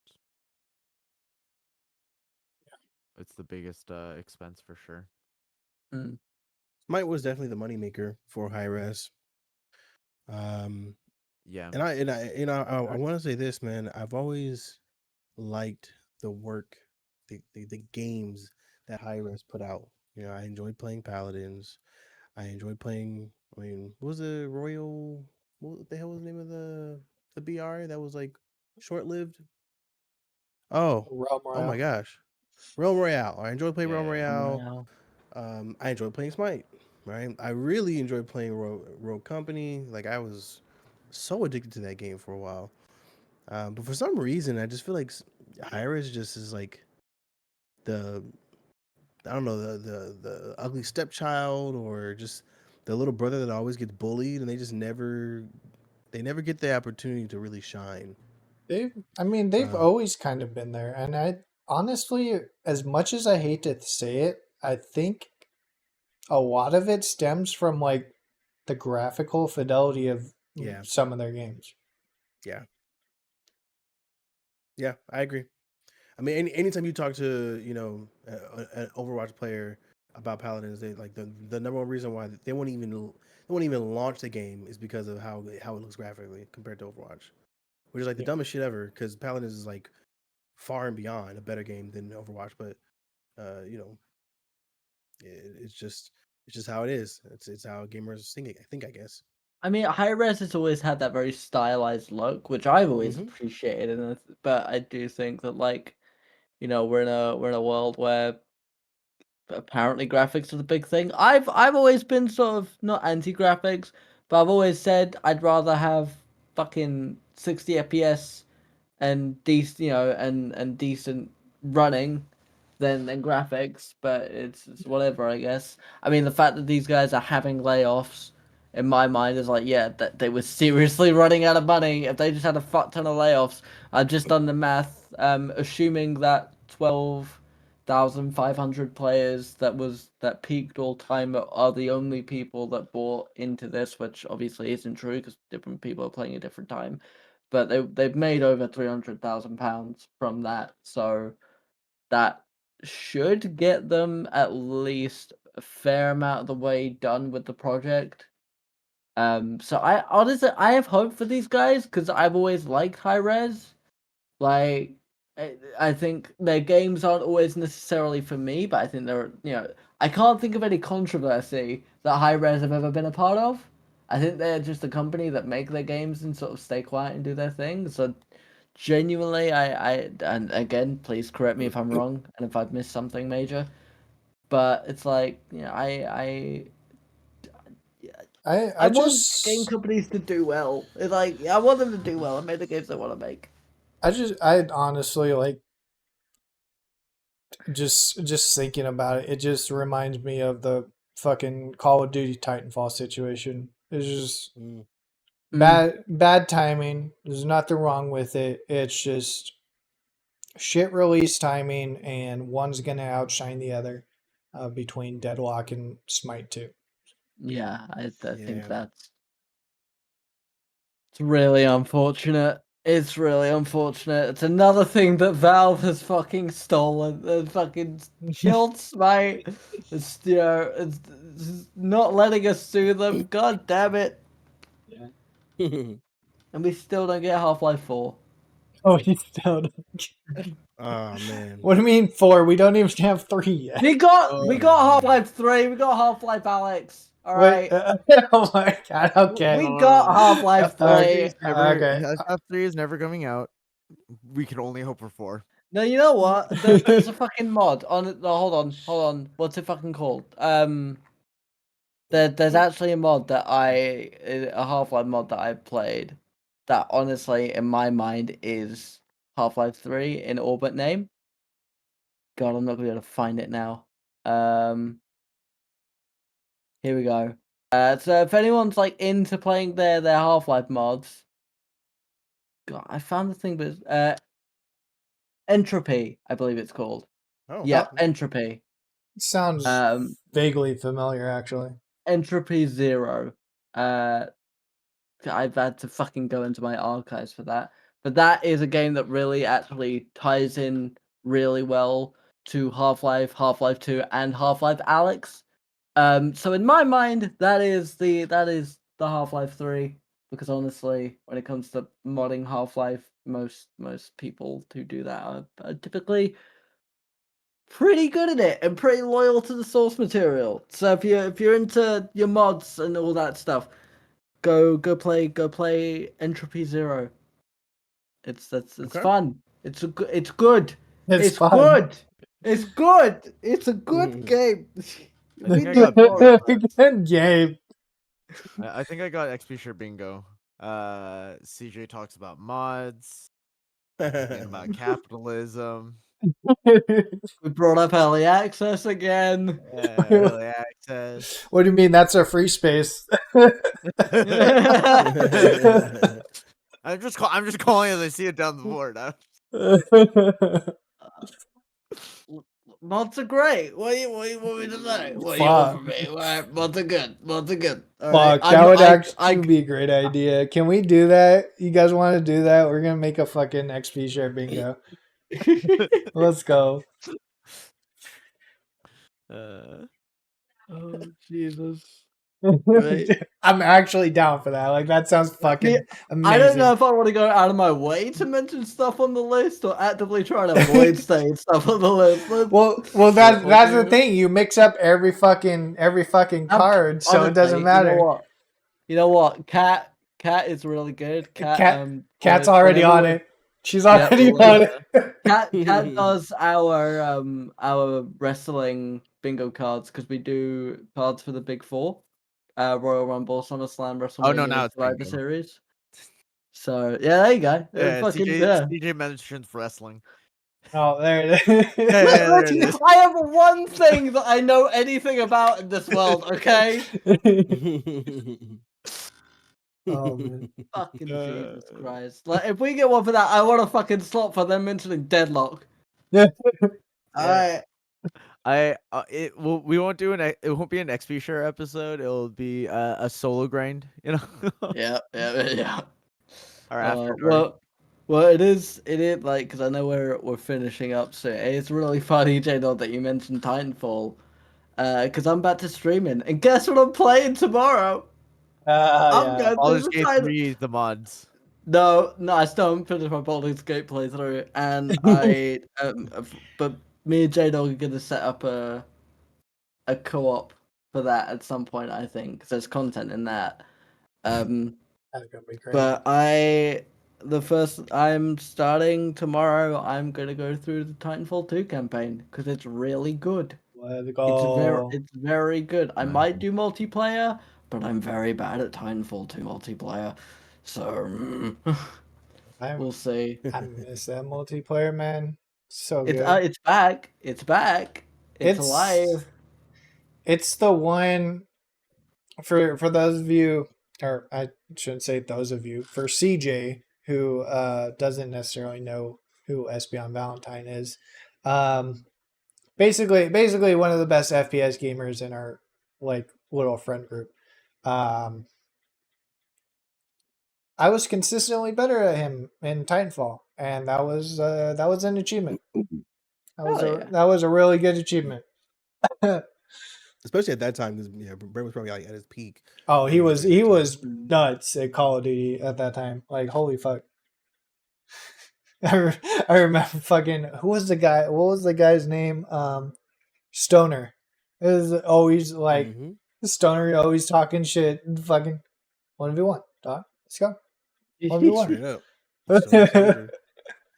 it's the biggest expense for sure. Mm. Smite was definitely the moneymaker for Hi-Rez. Yeah. I want to say this, man. I've always liked the work, the games that Hi-Rez put out. I enjoyed playing Paladins. I enjoyed playing. I mean, what was the Royal? What the hell was the name of the BR that was like short lived? Realm Oh my Royale. gosh, Realm Royale. I enjoyed playing Realm Yeah. Royale. Wow. I enjoyed playing Smite. Right, I really enjoyed playing Rogue Company. Like I was so addicted to that game for a while. But for some reason, I just feel like Hi-Rez just is like the I don't know the ugly stepchild or just the little brother that always gets bullied, and they never get the opportunity to really shine. They've Uh, always kind of been there, and I honestly, as much as I hate to say it, I think a lot of it stems from like the graphical fidelity of yeah, some of their games. yeah, yeah. I agree. I mean, anytime you talk to an Overwatch player about Paladins, they like the number one reason why they won't even launch the game is because of how it looks graphically compared to Overwatch, which is like the Yeah. dumbest shit ever. Because Paladins is like far and beyond a better game than Overwatch, but uh, you know, it's just how it is. It's how gamers think. I guess. I mean, Hi-Rez has always had that very stylized look, which I've always Hmm. appreciated, but I do think that we're in a world where apparently graphics are the big thing. I've always been sort of not anti-graphics, but I've always said I'd rather have fucking 60 FPS and decent, and decent running than graphics, but it's whatever, I guess. I mean, the fact that these guys are having layoffs in my mind is like, yeah, that they were seriously running out of money. If they just had a fuck ton of layoffs, I've just done the math, assuming that 12,500 players that peaked all time are the only people that bought into this, which obviously isn't true because different people are playing at different time. But they've made over £300,000 from that, so that should get them at least a fair amount of the way done with the project. So I honestly I have hope for these guys because I've always liked Hi-Rez. Like, I think their games aren't always necessarily for me, but I think I can't think of any controversy that Hi-Rez have ever been a part of. I think they're just a company that make their games and sort of stay quiet and do their thing. So genuinely, and again, please correct me if I'm wrong and if I've missed something major. But it's like, I I want game just companies to do well. It's like I want them to do well and make the games they want to make. I honestly like just thinking about it. It just reminds me of the fucking Call of Duty Titanfall situation. It's just Mm. Mm, bad timing. There's nothing wrong with it. It's just shit release timing, and one's gonna outshine the other between Deadlock and Smite 2. yeah, I think Yeah. that's it's really unfortunate. It's really unfortunate. It's another thing that Valve has fucking stolen and fucking killed Smite. It's not letting us sue them. God damn it. Yeah. And we still don't get Half-Life 4. Oh, you don't. Oh man. What do you mean 4? We don't even have 3 yet. We got Oh man. Half-Life 3. We got Half-Life Alex. All Wait. right. Oh my god. Okay. We got Half-Life Half 3. three is never Okay. Half 3 is never coming out. We can only hope for 4. No, you know what? There's a fucking mod on it. No, hold on. What's it fucking called? There's actually a mod that a Half-Life mod that I played that honestly, in my mind, is Half-Life 3 in orbit name. God, I'm not gonna be able to find it now. Here we go. So if anyone's like into playing their Half-Life mods, God, I found the thing, but Entropy, I believe it's called. Oh. Yep, Okay. Entropy. Sounds Um, vaguely familiar, actually. Entropy Zero. Uh, I've had to fucking go into my archives for that. But that is a game that really actually ties in really well to Half-Life, Half-Life 2, and Half-Life Alyx. So in my mind, that is the Half-Life 3. Because honestly, when it comes to modding Half-Life, most people who do that are typically pretty good at it and pretty loyal to the source material. So if you're into your mods and all that stuff, go play Entropy Zero. It's Okay. fun. It's good. It's It's fun. good. It's good. It's a good Mhm. game. I think I Need got more of that. Good game. I think I got XP share bingo. CJ talks about mods and about capitalism. We brought up early access again. Early access. What do you mean? That's our free space. I'm just calling as I see it down the board. Mods are great. What do you want me to say? What do you want Fuck. from me? All right, mods are good. Mods are good. All right. Fuck, that would actually be a great idea. Can we do that? You guys want to do that? We're gonna make a fucking XP share bingo. Let's go. Oh Jesus! Right. I'm actually down for that. Like that sounds fucking amazing. I don't know if I want to go out of my way to mention stuff on the list or actively try to avoid saying stuff on the list. Well, that's the thing. You mix up every fucking card, so it doesn't matter. You know what? Cat is really good. Cat's already on it. She's already on it. Cat does our wrestling bingo cards because we do cards for the Big Four, Royal Rumble, SummerSlam, WrestleMania, now it's Survivor bingo. Series. So yeah, there you go. Yeah, CJ mentions wrestling. Oh, there it is. There it is. I have one thing that I know anything about in this world. Okay. Oh man. Fucking Jesus Christ! Like, if we get one for that, I want a fucking slot for them mentioning Deadlock. Yeah. Alright. We won't do it won't be an XP share episode. It'll be a solo grind, you know. Yeah. Or after dark. Well, it is like because I know we're finishing up soon. It's really funny, J-Dog, that you mentioned Titanfall, because I'm about to stream it, and guess what I'm playing tomorrow? I'm Yeah. going Baldur's to Gate 3, the mods. No, I still haven't finished my Baldur's Gate playthrough, and but me and J-Dog are gonna set up a co-op for that at some point. I think 'cause there's content in that. That's gonna be great. But I'm starting tomorrow. I'm gonna go through the Titanfall 2 campaign because it's really good. Let's go. It's very good. I might do multiplayer, but I'm very bad at Titanfall 2 multiplayer. So we'll see. I miss that multiplayer, man. So It's good. it's back. It's back. It's alive. It's the one for those of you, or I shouldn't say those of you, for CJ who doesn't necessarily know who Espeon Valentine is. Basically one of the best FPS gamers in our like little friend group. I was consistently better at him in Titanfall, and that was an achievement. That was a really good achievement. Especially at that time, because Brent was probably like at his peak. Oh, he was nuts at Call of Duty at that time. Like holy fuck. I remember fucking who was the guy? What was the guy's name? Stoner. It was always like Stoner always talking shit. Fucking 1v1, dog. Let's go. 1v1. Straight up.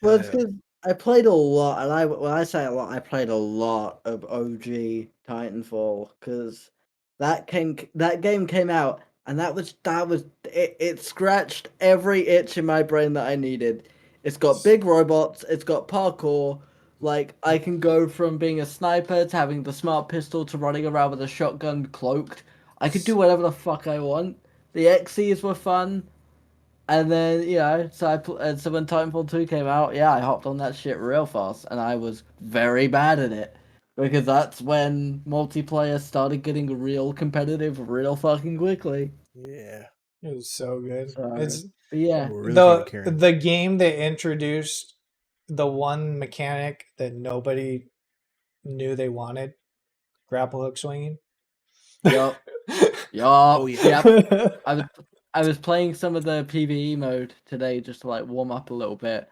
Well, it's because I played a lot, and when I say a lot, I played a lot of OG Titanfall because that game came out, and it scratched every itch in my brain that I needed. It's got big robots, it's got parkour. Like I can go from being a sniper to having the smart pistol to running around with a shotgun cloaked. I could do whatever the fuck I want. The XCs were fun. And then, so when Titanfall 2 came out, I hopped on that shit real fast, and I was very bad at it. Because that's when multiplayer started getting real competitive real fucking quickly. Yeah. It was so good. So, It's but yeah, We're really trying to carry him. the game that introduced the one mechanic that nobody knew they wanted, grapple hook swinging. yup, Oh, yeah. yep. I was playing some of the PvE mode today just to like warm up a little bit.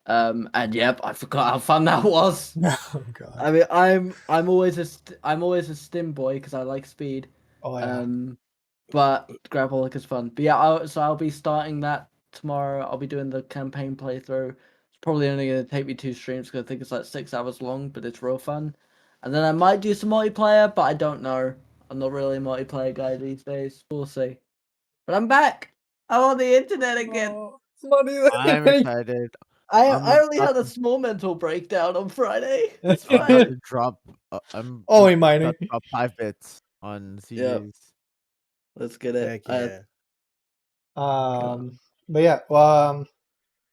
And yep, I forgot how fun that was. Oh god. I mean, I'm always a stim boy because I like speed. Oh yeah. But grapple hook is fun. But yeah, I'll be starting that tomorrow. I'll be doing the campaign playthrough. It's probably only going to take me 2 streams because I think it's like 6 hours long, but it's real fun. And then I might do some multiplayer, but I don't know. I'm not really a multiplayer guy these days. We'll see. But I'm back. I'm on the internet again. Oh, money. I'm excited. I only about had a small mental breakdown on Friday. It's I'm about fine. to drop. I'm Only about mining. to drop 5 bits on Yep. CJs. Let's get it. Heck yeah. But yeah, well,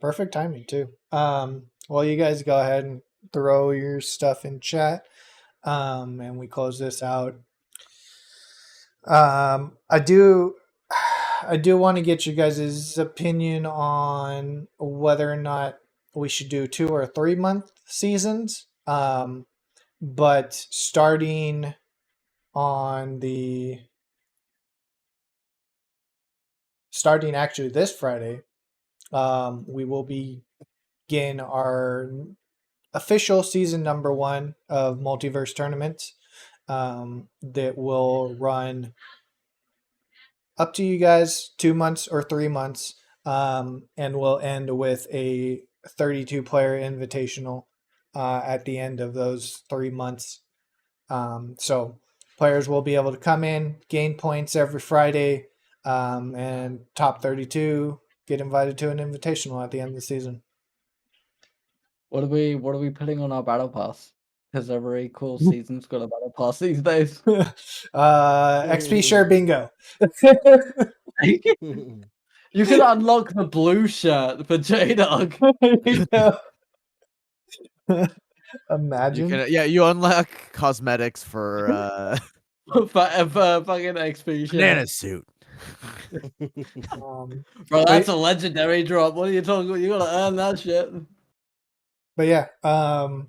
perfect timing too. Well, you guys go ahead and throw your stuff in chat, and we close this out. I do want to get you guys' opinion on whether or not we should do 2 or 3 month seasons. But starting actually this Friday, we will begin our official season number 1 of Multiverse tournaments, that will run up to you guys 2 months or 3 months, and will end with a 32 player invitational at the end of those 3 months. So players will be able to come in, gain points every Friday, and top 32 get invited to an invitational at the end of the season. What are we putting on our battle pass? Because every cool season's got a battle pass these days. XP share bingo. You can unlock the blue shirt for J-Dog. Imagine. You unlock cosmetics for for fucking XP shirt. banana suit. Bro, that's a legendary drop. What are you talking about? You gotta earn that shit. But yeah, XP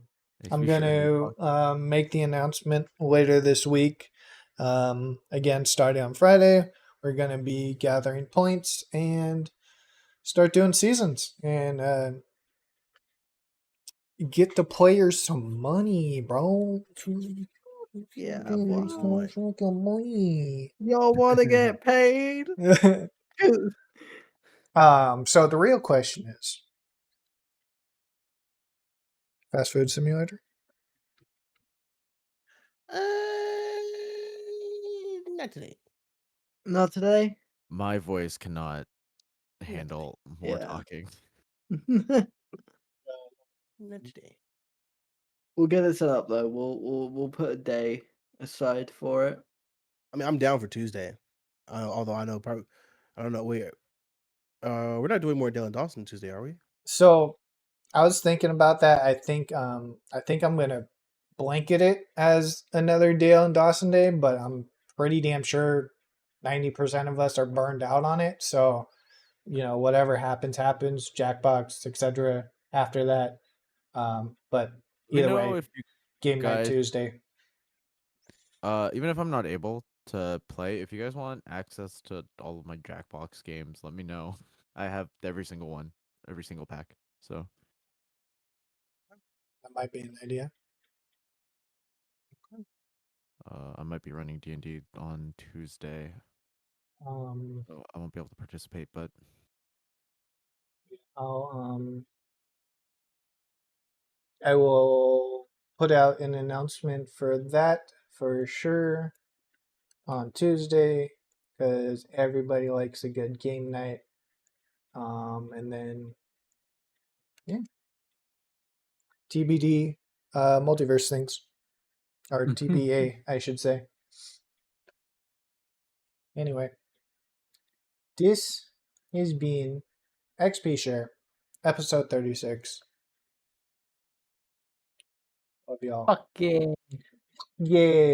I'm shirt, gonna make the announcement later this week. Again, starting on Friday, we're gonna be gathering points and start doing seasons and get the players some money, bro. Yeah, boy. Some money. Y'all wanna get paid? So the real question is, fast food simulator? Not today. Not today. My voice cannot handle more Yeah. talking. Not today. We'll get it set up though. We'll put a day aside for it. I mean, I'm down for Tuesday. Although I know I don't know. Wait, we're not doing more Dylan Dawson Tuesday, are we? So I was thinking about that. I think I'm gonna blanket it as another Dale and Dawson day, but I'm pretty damn sure 90% of us are burned out on it. So, whatever happens, Jackbox, etc. after that. But either way, if you game night guys- Tuesday. even if I'm not able to play, if you guys want access to all of my Jackbox games, let me know. I have every single one, every single pack. So That might be an idea. I might be running D&D on Tuesday. So I won't be able to participate, but I will put out an announcement for that for sure on Tuesday, because everybody likes a good game night. And then, yeah, TBD, multiverse things, or TBA, I should say. Anyway, this has been XP Share, episode 36. Love y'all. Fuck yeah. Yay.